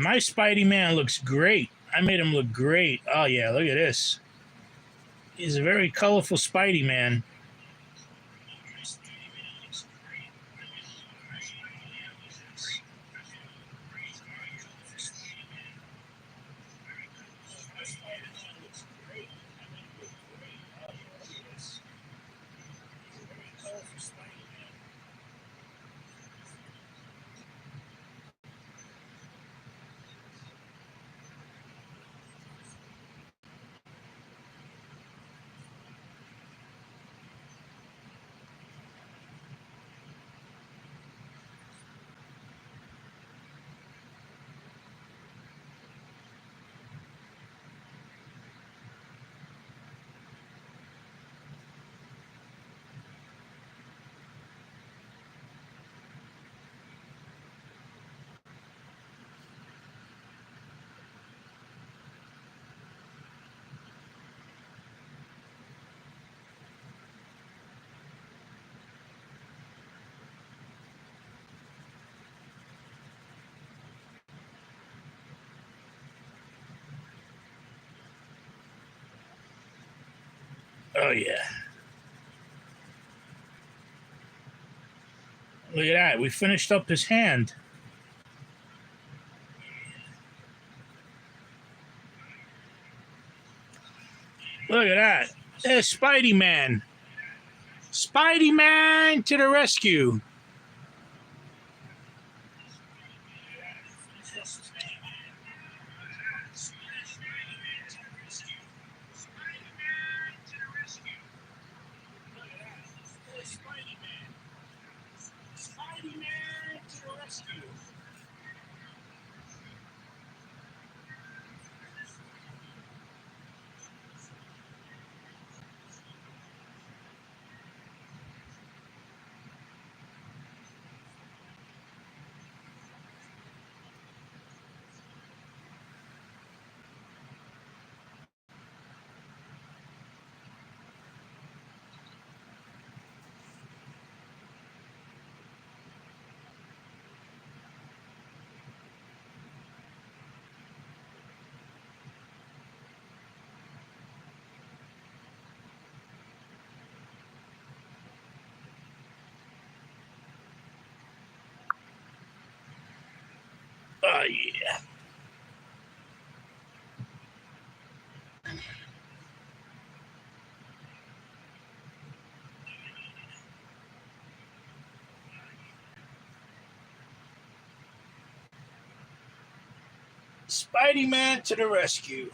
My Spidey Man looks great. I made him look great. Oh yeah, look at this. He's a very colorful Spidey Man. Oh yeah. Look at that. We finished up his hand. Look at that. There's Spidey Man. Spidey Man to the rescue. Oh yeah. Spidey Man to the rescue.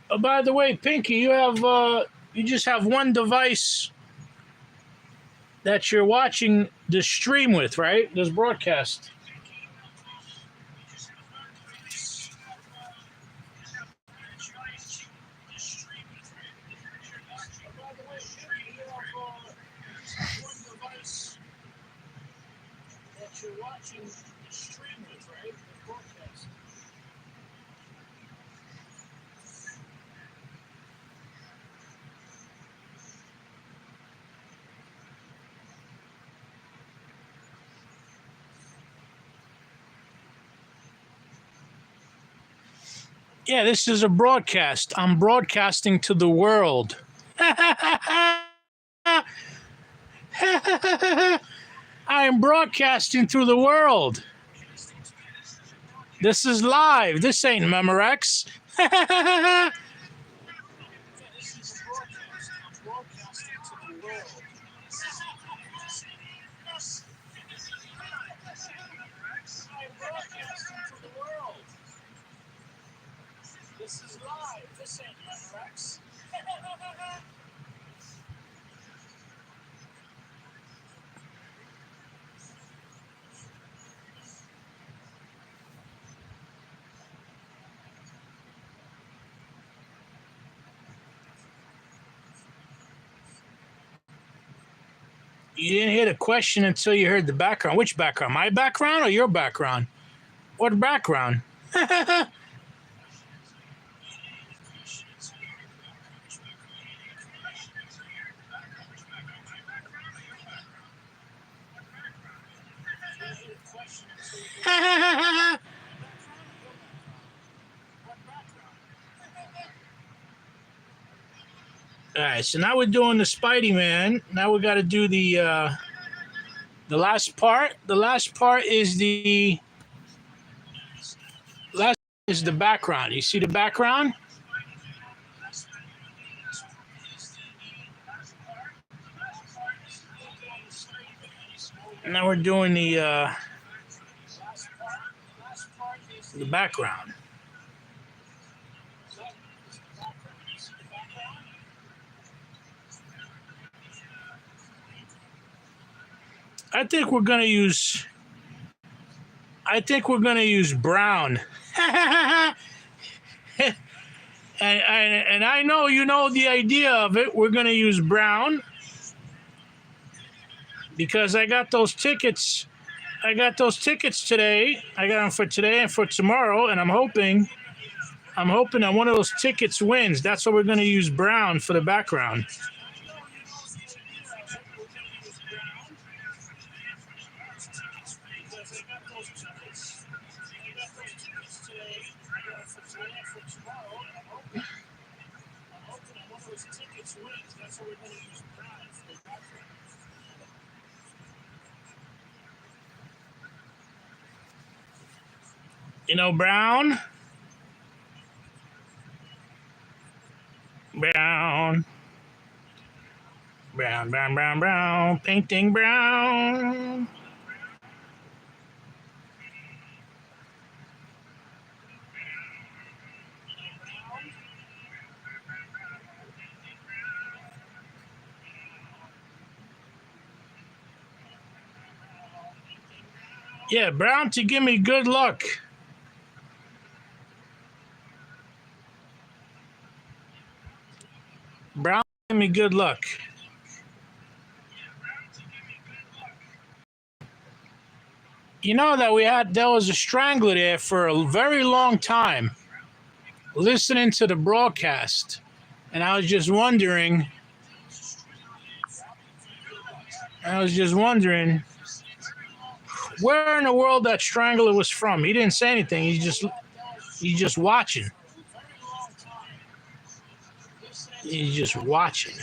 Oh, by the way, Pinky, you just have one device that you're watching the stream with, right? This broadcast. Yeah, this is a broadcast. I'm broadcasting to the world. I am broadcasting through the world. This is live. This ain't Memorex. This is live. This ain't Memorex. You didn't hear the question until you heard the background. Which background? My background or your background? What background? All right, so now we're doing the Spidey Man. Now we got to do the last part. The last part is the background. You see the background? And now we're doing the background. I think we're gonna use brown. and I know you know the idea of it. We're gonna use brown because I got those tickets. I got those tickets today. I got them for today and for tomorrow, and I'm hoping that one of those tickets wins. That's why we're gonna use brown for the background. You know, brown. Painting brown. Yeah, brown to give me good luck. Brown to give me good luck. You know that there was a strangler there for a very long time listening to the broadcast. And I was just wondering, I was just wondering where in the world that strangler was from. He didn't say anything. He's just watching. He's just watching.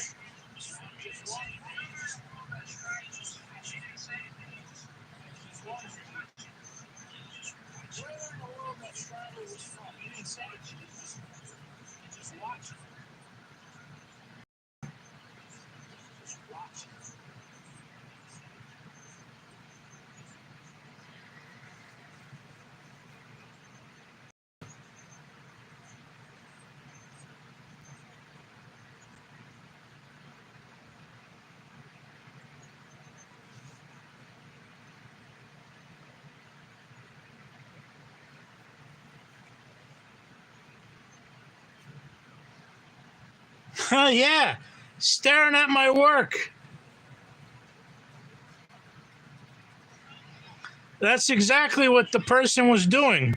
Yeah, staring at my work. That's exactly what the person was doing.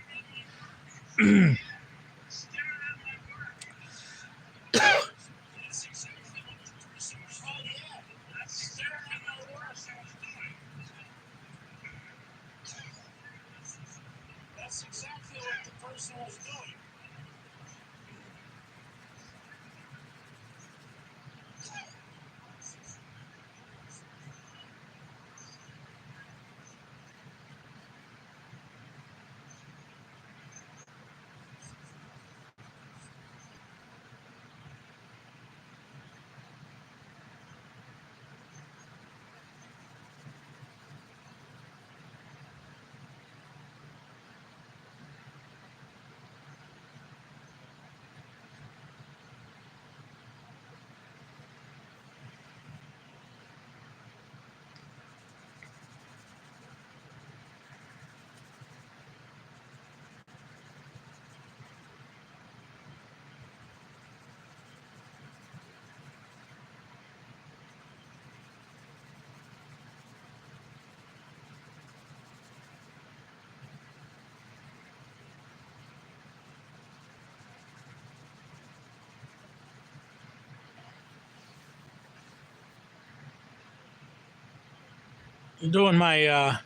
doing my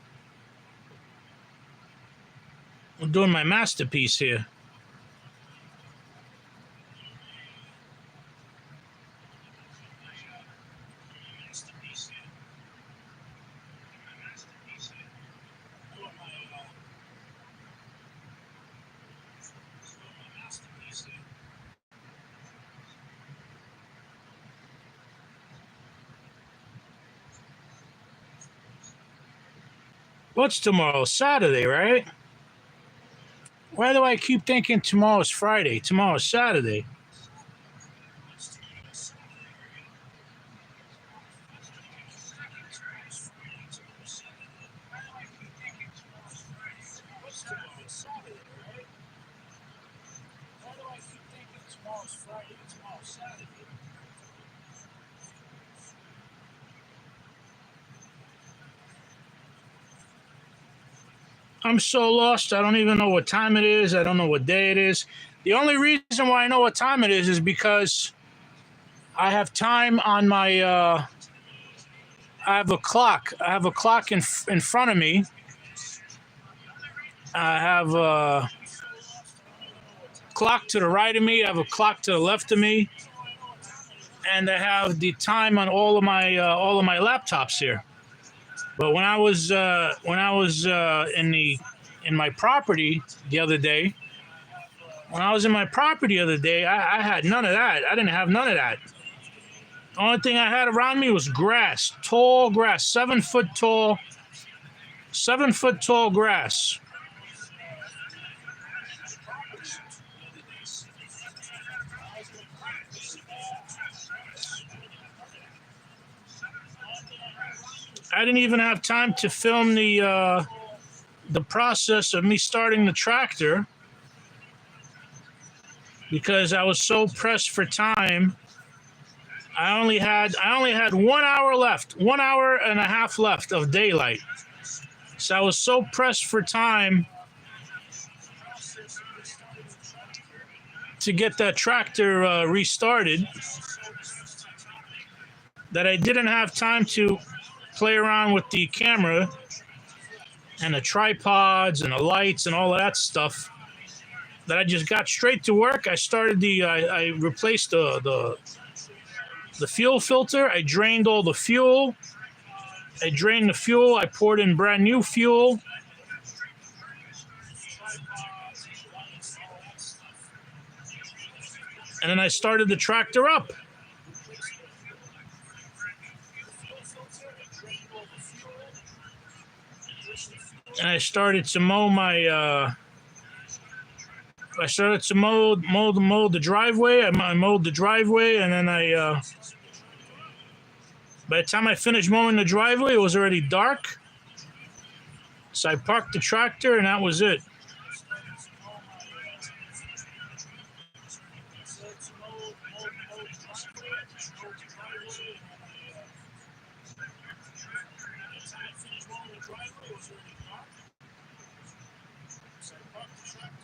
doing my masterpiece here. What's tomorrow? Saturday, right? Why do I keep thinking tomorrow's Friday? Tomorrow's Saturday. I'm so lost. I don't even know what time it is. I don't know what day it is. The only reason why I know what time it is because I have time on my. I have a clock. I have a clock in front of me. I have a clock to the right of me. I have a clock to the left of me, and I have the time on all of my laptops here. But in my property the other day, when I was in my property the other day, I had none of that. I didn't have none of that. The only thing I had around me was grass, tall grass, 7 foot tall, 7 foot tall grass. I didn't even have time to film the process of me starting the tractor because I was so pressed for time. I only had 1 hour left, 1 hour and a half left of daylight. So I was so pressed for time to get that tractor restarted that I didn't have time to play around with the camera and the tripods and the lights and all of that stuff, that I just got straight to work. I started I replaced the fuel filter. I drained all the fuel. I drained the fuel. I poured in brand new fuel. And then I started the tractor up. And I started to mow my I started to mow the driveway. I mowed the driveway, and then by the time I finished mowing the driveway, it was already dark. So I parked the tractor, and that was it.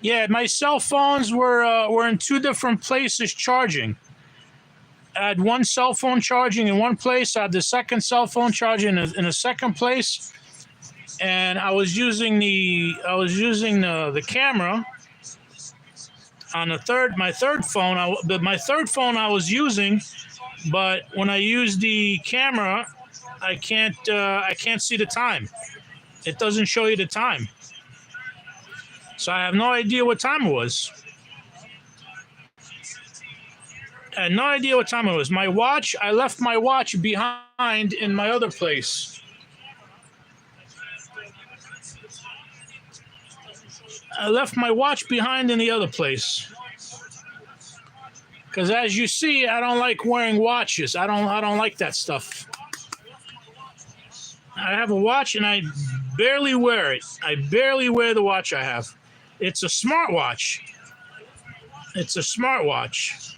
Yeah, my cell phones were in two different places charging. I had one cell phone charging in one place. I had the second cell phone charging in a second place, and I was using the camera on my third phone. My third phone I was using, but when I use the camera, I can't see the time. It doesn't show you the time. So I have no idea what time it was. I had no idea what time it was. My watch, I left my watch behind in my other place. I left my watch behind in the other place. Because as you see, I don't like wearing watches. I don't like that stuff. I have a watch and I barely wear it. I barely wear the watch I have. It's a smartwatch. It's a smartwatch.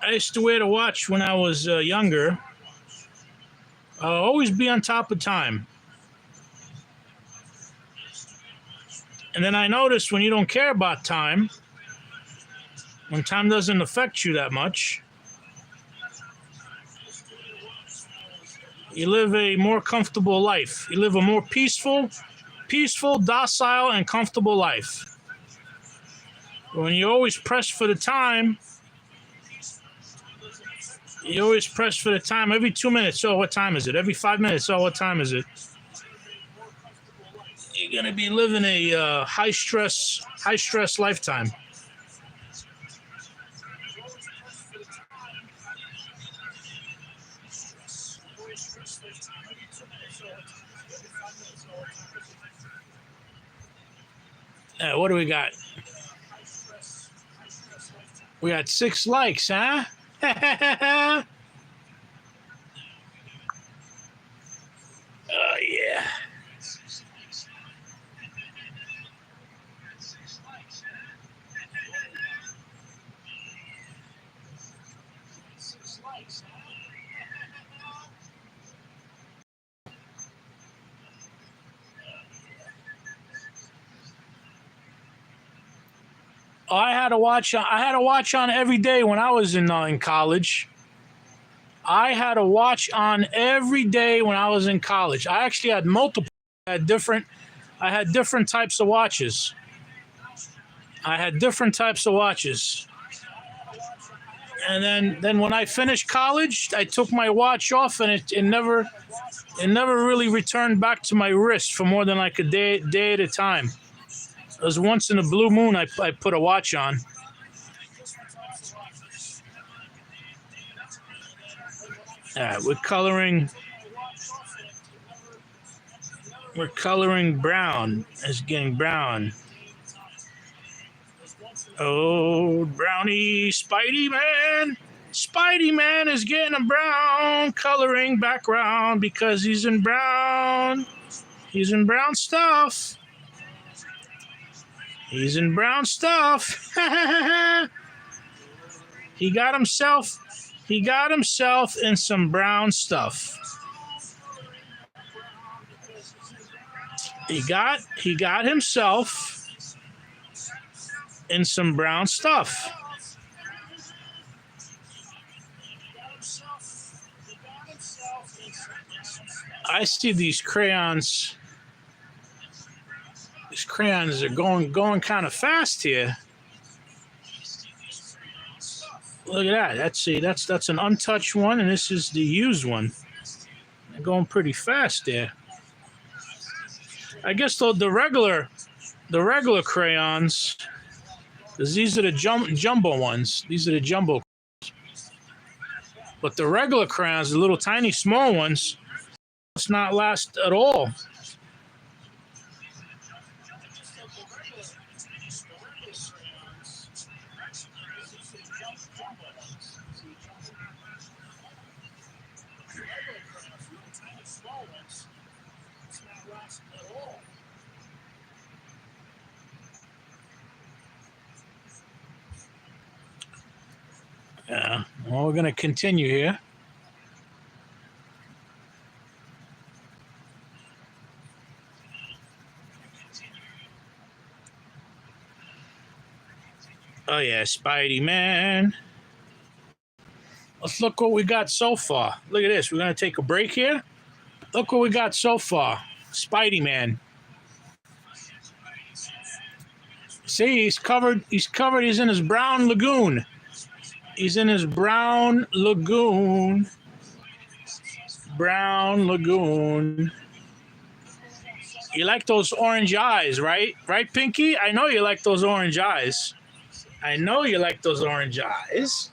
I used to wear the watch when I was younger. I'll always be on top of time. And then I noticed when you don't care about time, when time doesn't affect you that much, you live a more comfortable life. You live a more peaceful, docile, and comfortable life. When you always press for the time, every 2 minutes. Oh, what time is it? Every 5 minutes. Oh, what time is it? You're going to be living a high stress lifetime. What do we got? We got 6 likes, huh? Oh, yeah. Oh, I had a watch on every day when I was in college. I had a watch on every day when I was in college. I actually had multiple. I had different types of watches. And then when I finished college, I took my watch off, and it never really returned back to my wrist for more than like a day at a time. It was once in a blue moon I put a watch on. We're coloring brown. It's getting brown. Oh, brownie, Spidey Man. Spidey Man is getting a brown coloring background because he's in brown. He's in brown stuff. He's in brown stuff. He got himself in some brown stuff. He got himself in some brown stuff. I see these crayons. These crayons are going kind of fast here. Look at that. That's an untouched one, and this is the used one. They're going pretty fast there. I guess the regular crayons, because these are the jumbo ones. These are the jumbo. But the regular crayons, the little tiny small ones, must not last at all. Yeah, well, we're going to continue here. Oh, yeah, Spidey Man. Let's look what we got so far. Look at this. We're going to take a break here. Look what we got so far. Spidey Man. See, he's covered. He's in his brown lagoon. He's in his brown lagoon. Brown lagoon. You like those orange eyes, right? Right, Pinky? I know you like those orange eyes. I know you like those orange eyes.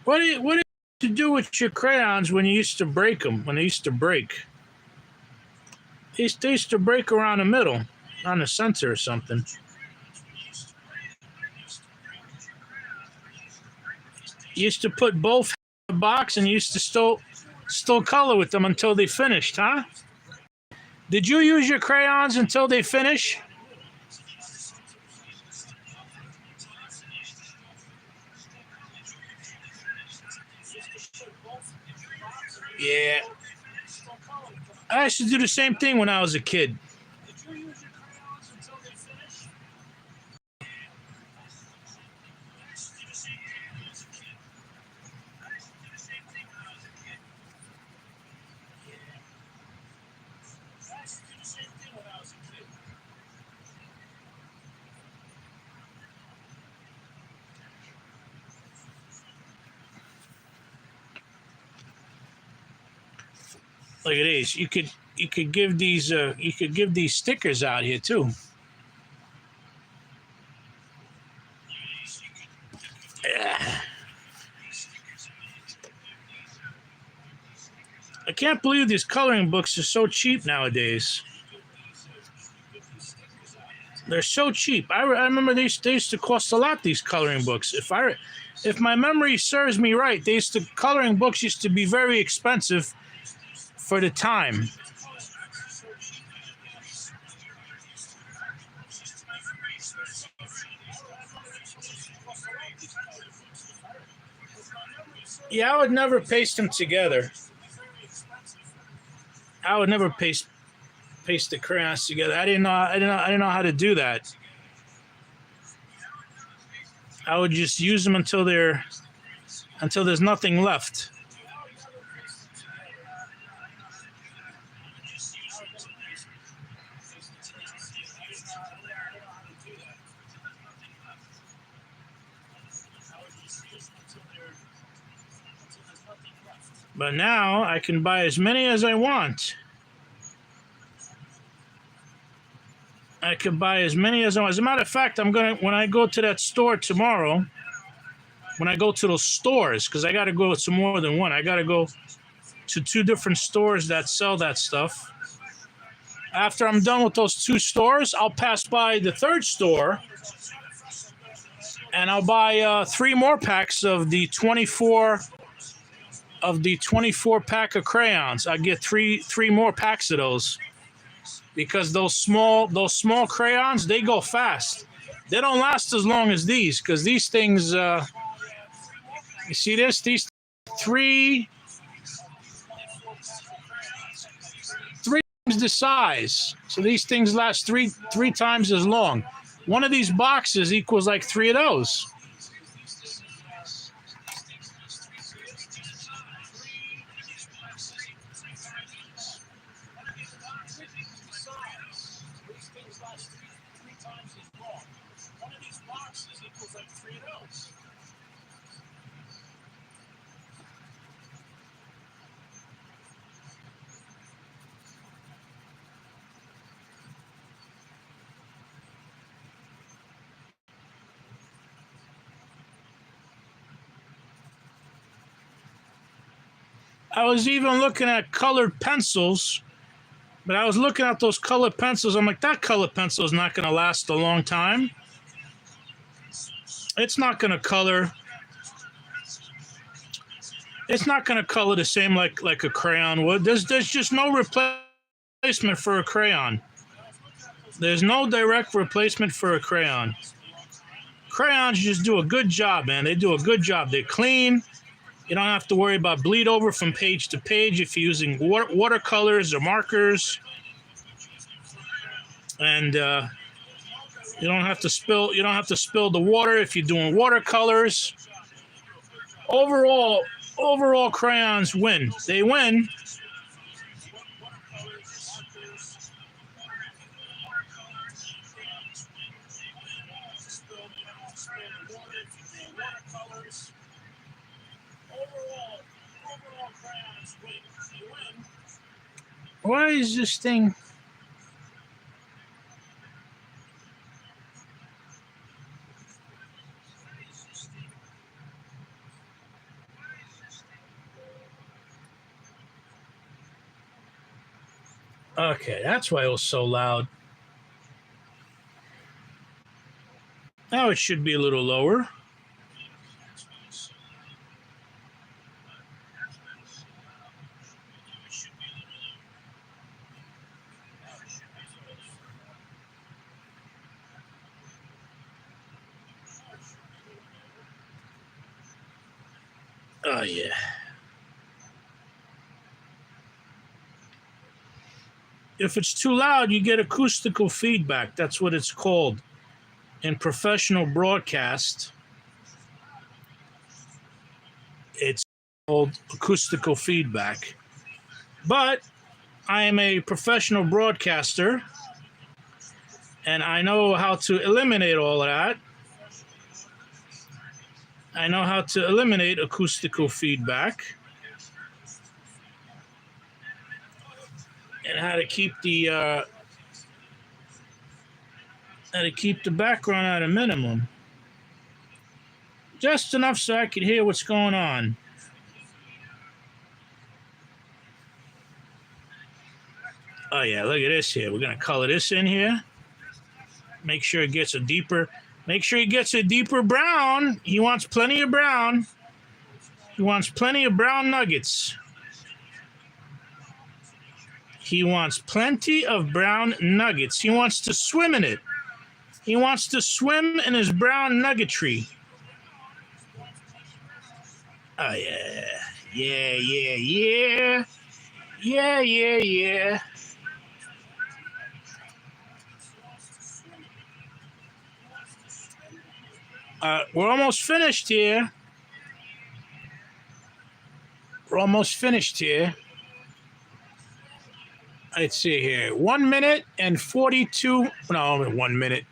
What did you do with your crayons when you used to break them? When they used to break, they used to break around the middle, on the center or something. You used to put both in the box and you used to still color with them until they finished, huh? Did you use your crayons until they finish? Yeah. I used to do the same thing when I was a kid. Look at these. You could give these stickers out here too. I can't believe these coloring books are so cheap nowadays. They're so cheap. I remember they used to cost a lot, these coloring books. If my memory serves me right, coloring books used to be very expensive for the time. Yeah, I would never paste them together. I would never paste the crayons together. I didn't know how to do that. I would just use them until there's nothing left. But now I can buy as many as I want. I can buy as many as I want. As a matter of fact, when I go to that store tomorrow, when I go to those stores, because I got to go to more than one. I got to go to 2 different stores that sell that stuff. After I'm done with those 2 stores, I'll pass by the 3rd store and I'll buy 3 more packs of the 24 pack of crayons. I get three more packs of those because those small crayons, they go fast. They don't last as long as these because these things. You see this? These three times the size. So these things last three times as long. One of these boxes equals like 3 of those. I was even looking at colored pencils, but I was looking at those colored pencils. I'm like, that colored pencil is not going to last a long time. It's not going to color. It's not going to color the same like a crayon would. There's just no replacement for a crayon. There's no direct replacement for a crayon. Crayons just do a good job, man. They do a good job. They're clean. You don't have to worry about bleed over from page to page if you're using watercolors or markers, and you don't have to spill the water if you're doing watercolors. Overall, crayons win. They win. Why is this thing? Okay, that's why it was so loud. Now it should be a little lower. Oh, yeah. If it's too loud, you get acoustical feedback. That's what it's called in professional broadcast. It's called acoustical feedback. But I am a professional broadcaster, and I know how to eliminate all of that. I know how to eliminate acoustical feedback and how to keep the background at a minimum, just enough so I can hear what's going on. Oh yeah, look at this here. We're gonna color this in here. Make sure it gets a deeper brown. He wants plenty of brown. He wants plenty of brown nuggets. He wants plenty of brown nuggets. He wants to swim in it. He wants to swim in his brown nuggetry. Oh yeah. Yeah, yeah, yeah. Yeah, yeah, yeah. We're almost finished here. Let's see here. 1 minute and 42. No, 1 minute.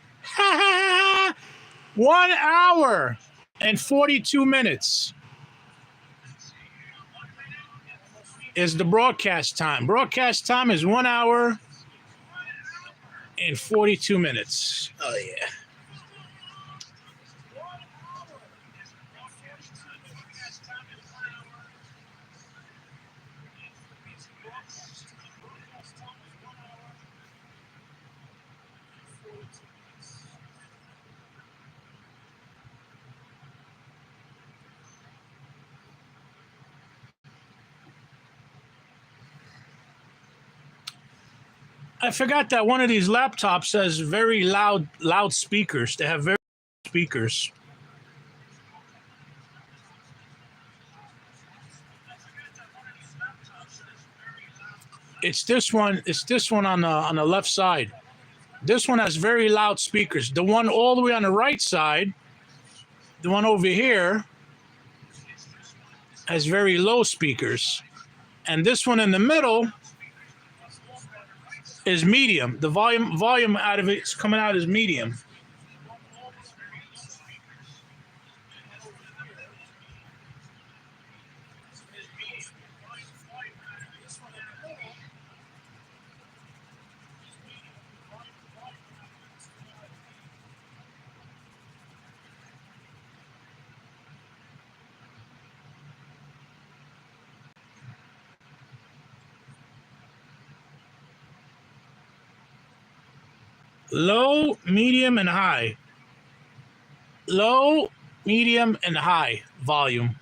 1 hour and 42 minutes is the broadcast time. Broadcast time is 1 hour and 42 minutes. Oh, yeah. I forgot that one of these laptops has very loud speakers. They have very loud speakers. It's this one. It's this one on the left side. This one has very loud speakers. The one all the way on the right side, the one over here, has very low speakers. And this one in the middle is medium. The volume out of it's coming out as medium. Low, medium, and high. Low, medium, and high volume.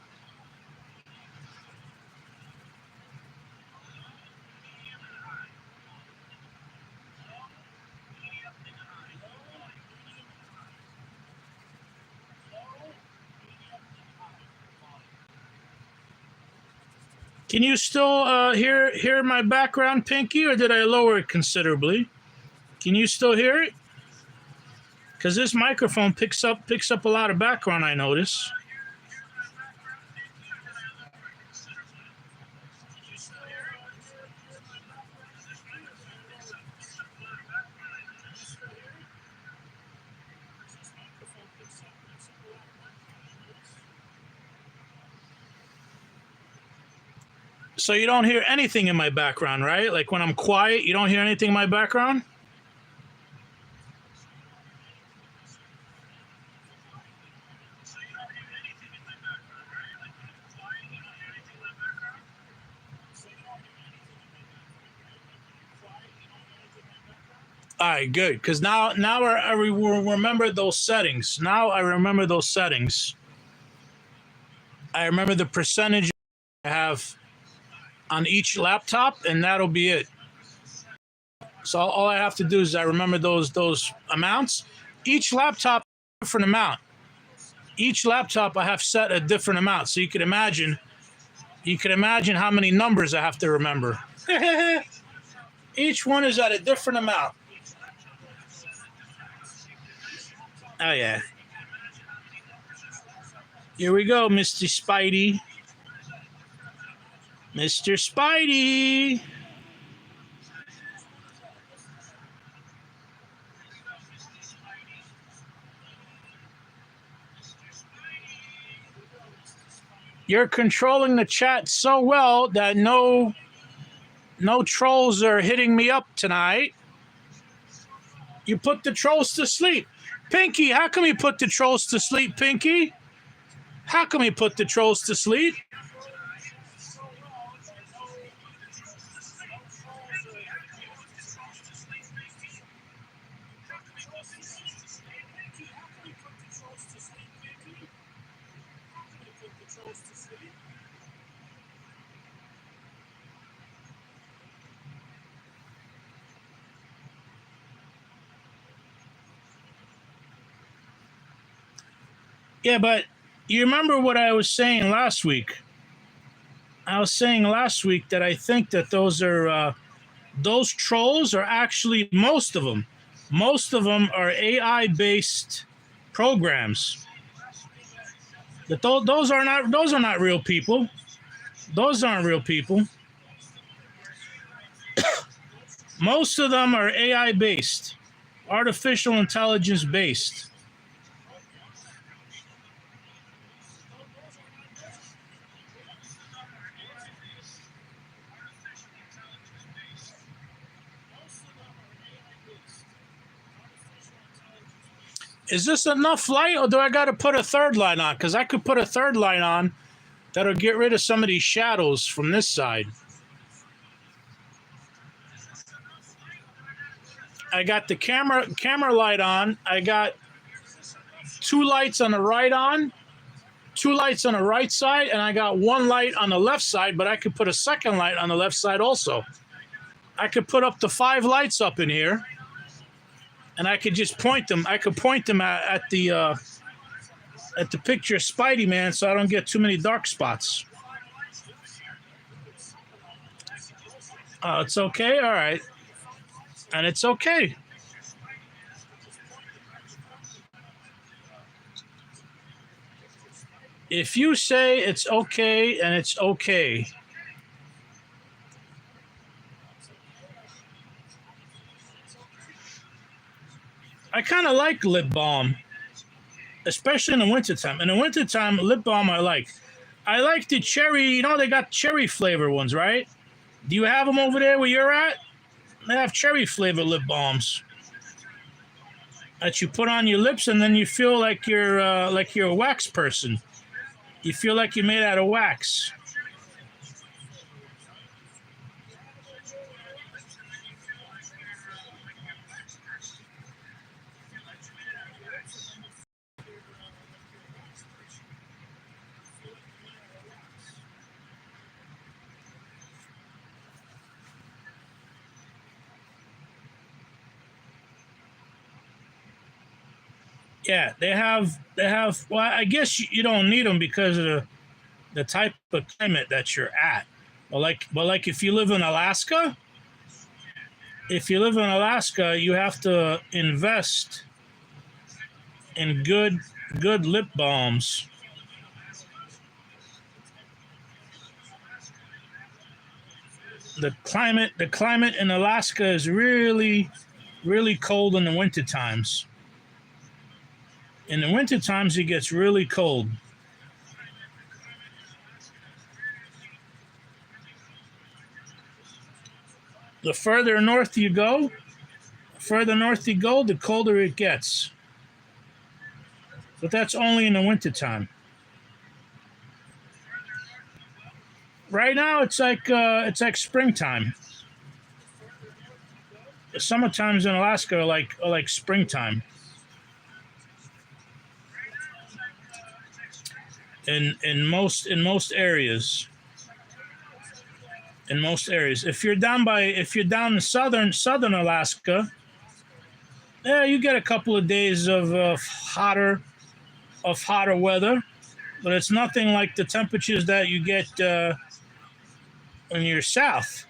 Can you still hear my background, Pinky, or did I lower it considerably? Can you still hear it? Because this microphone picks up a lot of background, I notice. So you don't hear anything in my background, right? Like when I'm quiet, you don't hear anything in my background? All right, good. Because now I remember those settings. Now I remember those settings. I remember the percentage I have on each laptop, and that'll be it. So all I have to do is I remember those amounts. Each laptop different amount. Each laptop I have set a different amount. So you can imagine how many numbers I have to remember. Each one is at a different amount. Oh yeah. Here we go, Mr. Spidey. Mr. Spidey. You're controlling the chat so well that no trolls are hitting me up tonight. You put the trolls to sleep. Pinky, how come you put the trolls to sleep, Pinky? How come you put the trolls to sleep? Yeah, but you remember what I was saying last week? I was saying last week that I think that those trolls are actually most of them are AI-based programs. That those are not real people. Those aren't real people. Most of them are AI-based, artificial intelligence-based. Is this enough light, or do I got to put a third light on? Because I could put a third light on that'll get rid of some of these shadows from this side. I got the camera light on. I got two lights on the right on, two lights on the right side, and I got one light on the left side, but I could put a second light on the left side also. I could put up the 5 lights up in here, and I could just point them. I could point them at the picture of Spidey Man, so I don't get too many dark spots. Oh, it's okay. All right, and it's okay. If you say it's okay and it's okay. I kind of like lip balm, especially in the wintertime. In the wintertime, lip balm I like. I like the cherry, you know, they got cherry flavor ones, right? Do you have them over there where you're at? They have cherry flavor lip balms that you put on your lips, and then you feel like you're a wax person. You feel like you're made out of wax. Yeah, they have. Well, I guess you don't need them because of the type of climate that you're at. But like if you live in Alaska, you have to invest in good lip balms. The climate in Alaska is really cold in the winter times. In the winter times, it gets really cold. The further north you go, the colder it gets. But that's only in the wintertime. Right now, it's like springtime. The summer times in Alaska are like springtime. In most areas. In most areas, if you're down in southern Alaska, yeah, you get a couple of days of hotter weather, but it's nothing like the temperatures that you get when you're south.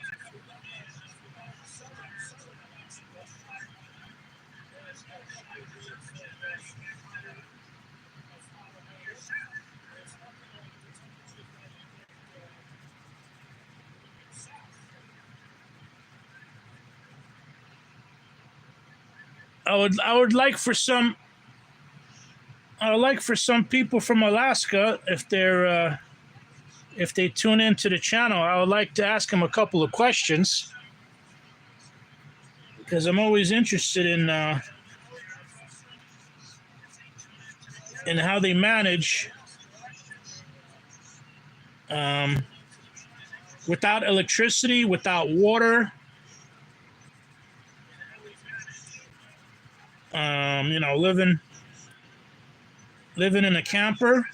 I would like for some people from Alaska, if they tune into the channel, I would like to ask them a couple of questions because I'm always interested in how they manage without electricity, without water. Living in a camper.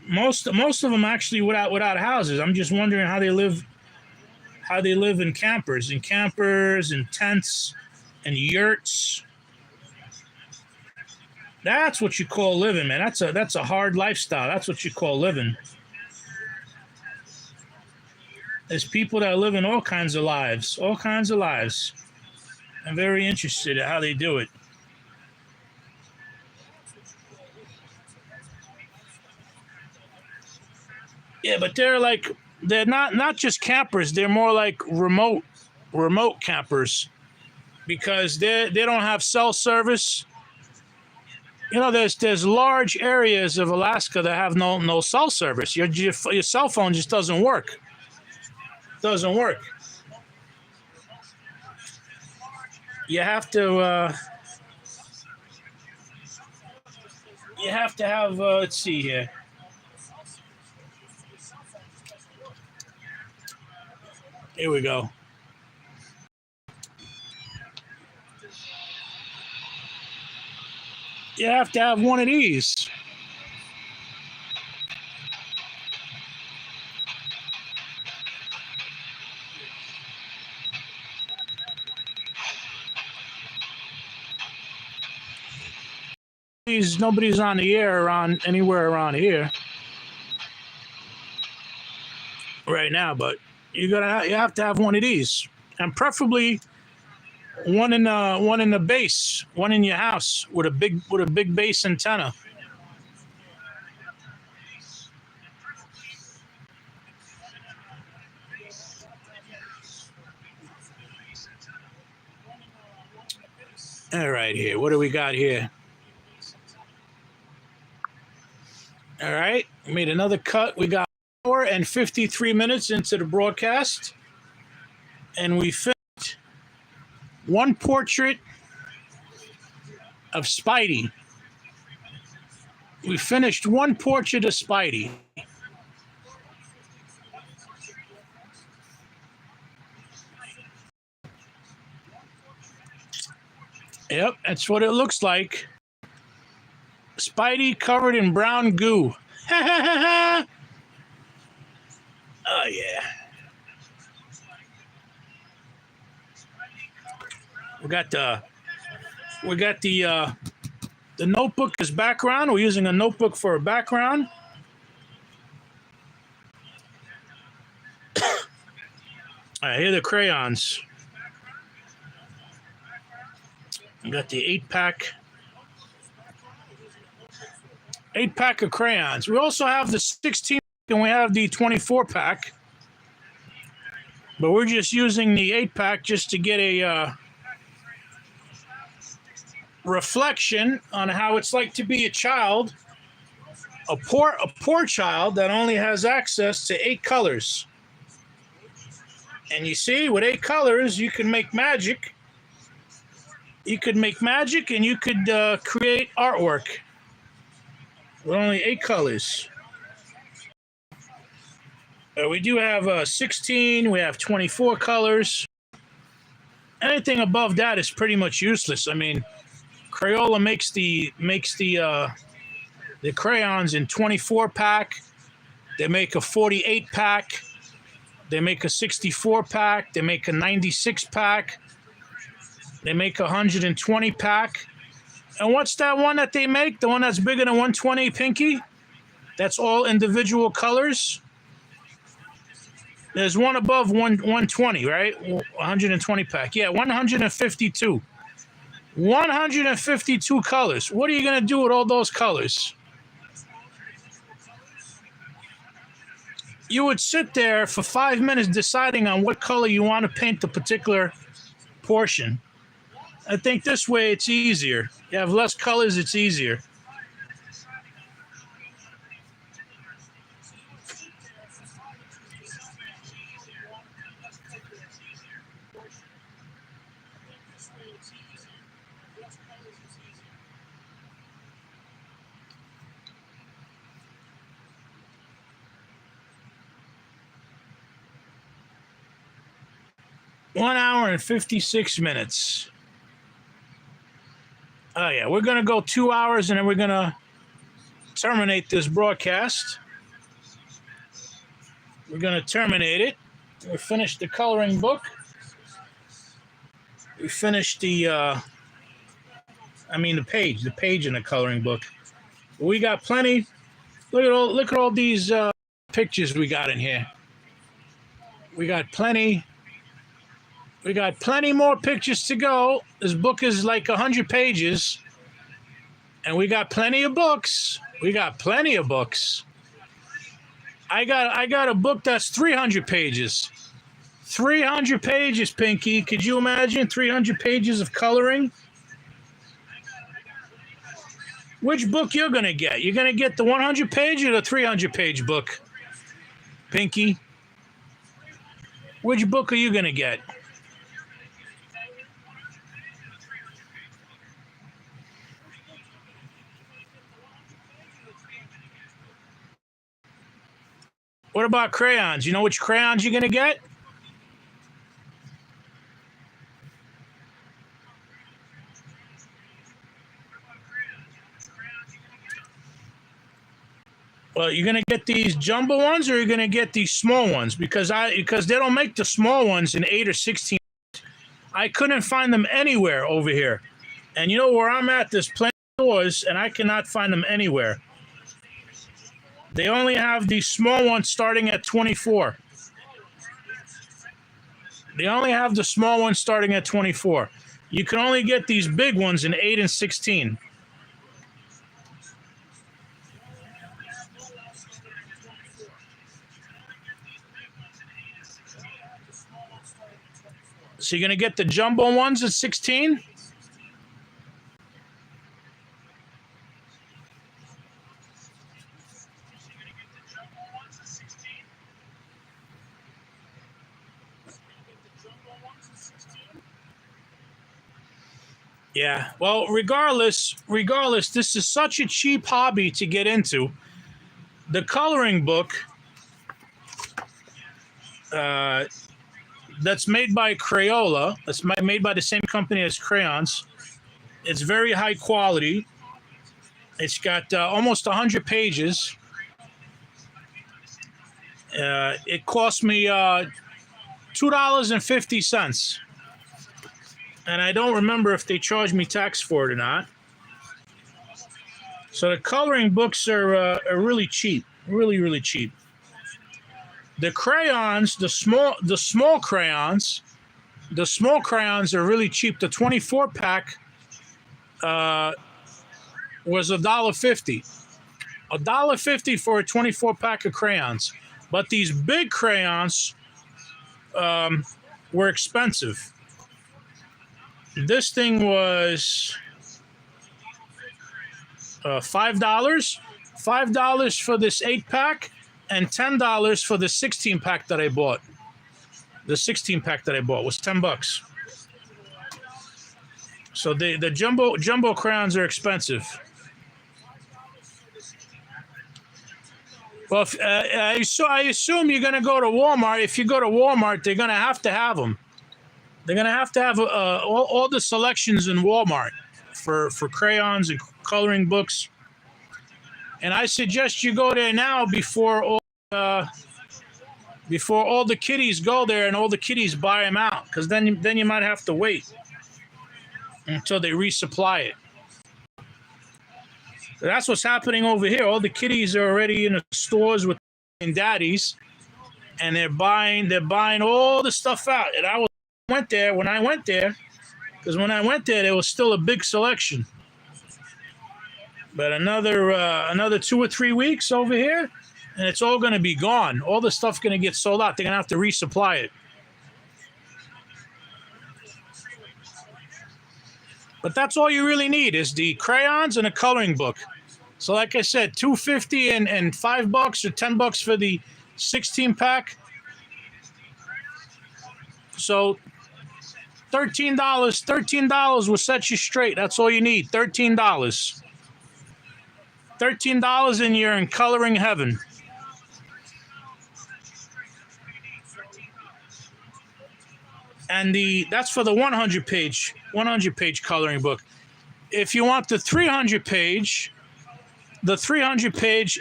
Most of them actually without houses. I'm just wondering how they live in campers and tents and yurts. That's what you call living, man. That's a hard lifestyle. That's what you call living. There's people that live in all kinds of lives. I'm very interested in how they do it. Yeah, but they're not just campers. They're more like remote campers because they don't have cell service. You know, there's large areas of Alaska that have no cell service. Your cell phone just doesn't work. You have to have let's see here. Here we go. You have to have one of these. nobody's on the air around anywhere around here right now, but you have to have one of these, and preferably one in the base, one in your house with a big base antenna. All right, here. What do we got here? All right, made another cut. We got 1 hour and 53 minutes into the broadcast, and we finished one portrait of Spidey. We finished one portrait of Spidey. Yep, that's what it looks like. Spidey covered in brown goo. Oh yeah. We got the notebook as background. We're using a notebook for a background. All right, here are the crayons. We got the 8-pack of crayons. We also have the 16 and we have the 24-pack. But we're just using the 8-pack just to get a reflection on how it's like to be a child, a poor child that only has access to 8 colors. And you see, with 8 colors, you can make magic. You could make magic and you could create artwork with only 8 colors. We do have 16. We have 24 colors. Anything above that is pretty much useless. I mean, Crayola makes the crayons in 24-pack. They make a 48-pack. They make a 64-pack. They make a 96-pack. They make a 120-pack. And what's that one that they make? The one that's bigger than 120, Pinky? That's all individual colors. There's one above 120, right? 120-pack. Yeah, 152. 152 colors. What are you going to do with all those colors? You would sit there for 5 minutes deciding on what color you want to paint the particular portion. I think this way it's easier. You have less colors, it's easier. One hour and 56 minutes. Oh, yeah, we're going to go 2 hours and then we're going to terminate this broadcast. We're going to terminate it. We finished the coloring book. We finished the page in the coloring book. We got plenty. Look at all these pictures we got in here. We got plenty. We got plenty more pictures to go. This book is like 100 pages. And we got plenty of books. We got plenty of books. I got a book that's 300 pages. 300 pages, Pinky. Could you imagine 300 pages of coloring? Which book you're going to get? You're going to get the 100-page or the 300-page book, Pinky? Which book are you going to get? What about crayons? You know which crayons you're going to get? Well, you're going to get these jumbo ones or you're going to get these small ones? Because they don't make the small ones in 8 or 16. I couldn't find them anywhere over here. And you know where I'm at? There's plenty stores, and I cannot find them anywhere. They only have the small ones starting at 24. They only have the small ones starting at 24. You can only get these big ones in 8 and 16. So you're going to get the jumbo ones at 16? Yeah. Well, regardless, this is such a cheap hobby to get into. The coloring book that's made by Crayola, that's made by the same company as crayons. It's very high quality. It's got almost 100 pages. It cost me $2.50. And I don't remember if they charged me tax for it or not. So the coloring books are really cheap, really cheap. The crayons, the small crayons are really cheap. The 24 pack was $1.50. $1.50 for a 24 pack of crayons. But these big crayons were expensive. This thing was $5. $5 for this 8-pack and $10 for the 16-pack that I bought. The 16-pack that I bought was $10. So the jumbo crayons are expensive. Well, I assume you're going to go to Walmart. If you go to Walmart, they're going to have them. They're going to have all the selections in Walmart for crayons and coloring books. And I suggest you go there now before all the kiddies go there and all the kiddies buy them out, because then you might have to wait until they resupply it. So that's what's happening over here. All the kiddies are already in the stores with daddies, and they're buying all the stuff out. And when I went there, there was still a big selection. But another 2 or 3 weeks over here, and it's all going to be gone. All the stuff's going to get sold out. They're going to have to resupply it. But that's all you really need is the crayons and a coloring book. So like I said, $2.50 and $5 or $10 for the 16-pack. So $13 will set you straight. That's all you need. $13. $13 and you're in coloring heaven. And that's for the 100-page coloring book. If you want the 300-page,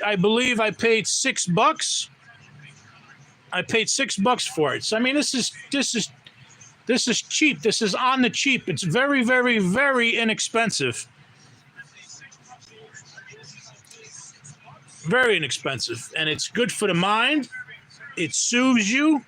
I believe I paid $6. I paid $6 for it. So I mean, this is cheap. This is on the cheap. It's very, very, very inexpensive. Very inexpensive, and it's good for the mind. It soothes you.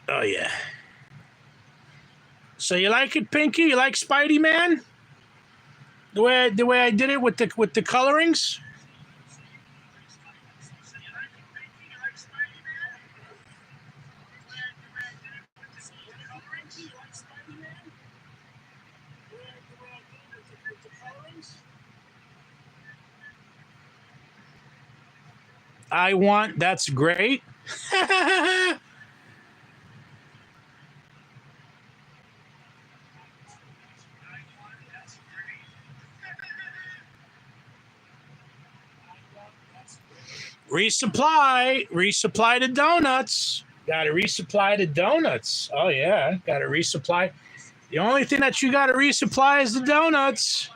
Oh yeah. So you like it, Pinky? You like Spidey Man? The way I did it with the colorings? That's great. Resupply the donuts. Got to resupply the donuts. Oh, yeah. Got to resupply. The only thing that you got to resupply is the donuts.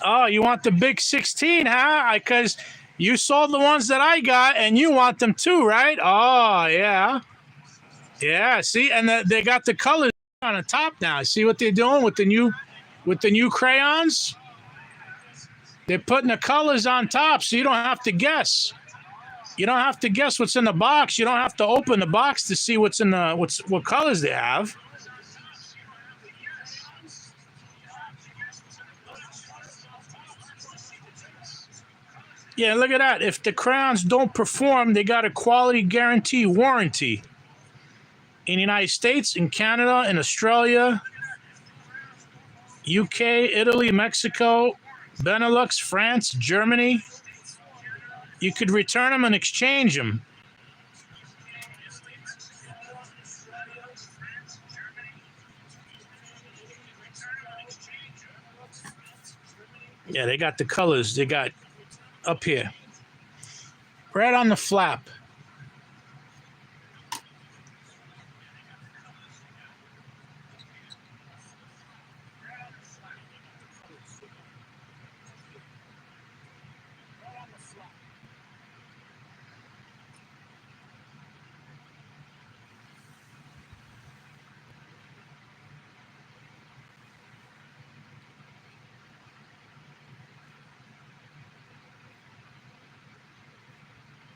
Oh, you want the big 16, huh? Because you saw the ones that I got and you want them too, right? Oh, yeah. Yeah, see, and they got the colors on the top now. See what they're doing with the new crayons? They're putting the colors on top so you don't have to guess. You don't have to guess what's in the box. You don't have to open the box to see what's in the what colors they have. Yeah, look at that. If the crayons don't perform, they got a quality guarantee warranty. In the United States, in Canada, in Australia, UK, Italy, Mexico, Benelux, France, Germany. You could return them and exchange them. Yeah, they got the colors. They got up here, right on the flap.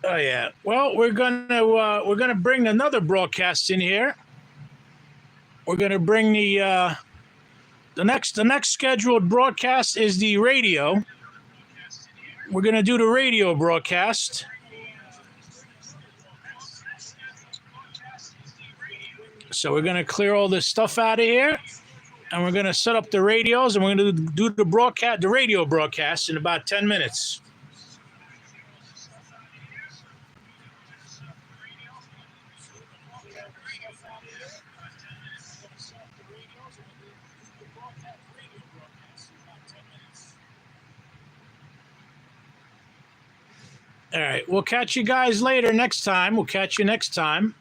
Oh yeah. Well, we're gonna bring another broadcast in here. We're gonna bring the next scheduled broadcast is the radio. We're gonna do the radio broadcast. So we're gonna clear all this stuff out of here, and we're gonna set up the radios, and we're gonna do the radio broadcast in about 10 minutes. All right. We'll catch you guys later next time. We'll catch you next time.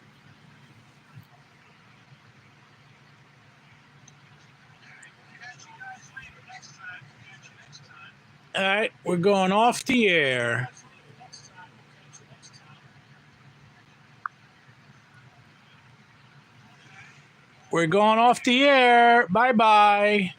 All right. We're going off the air. We're going off the air. Bye bye.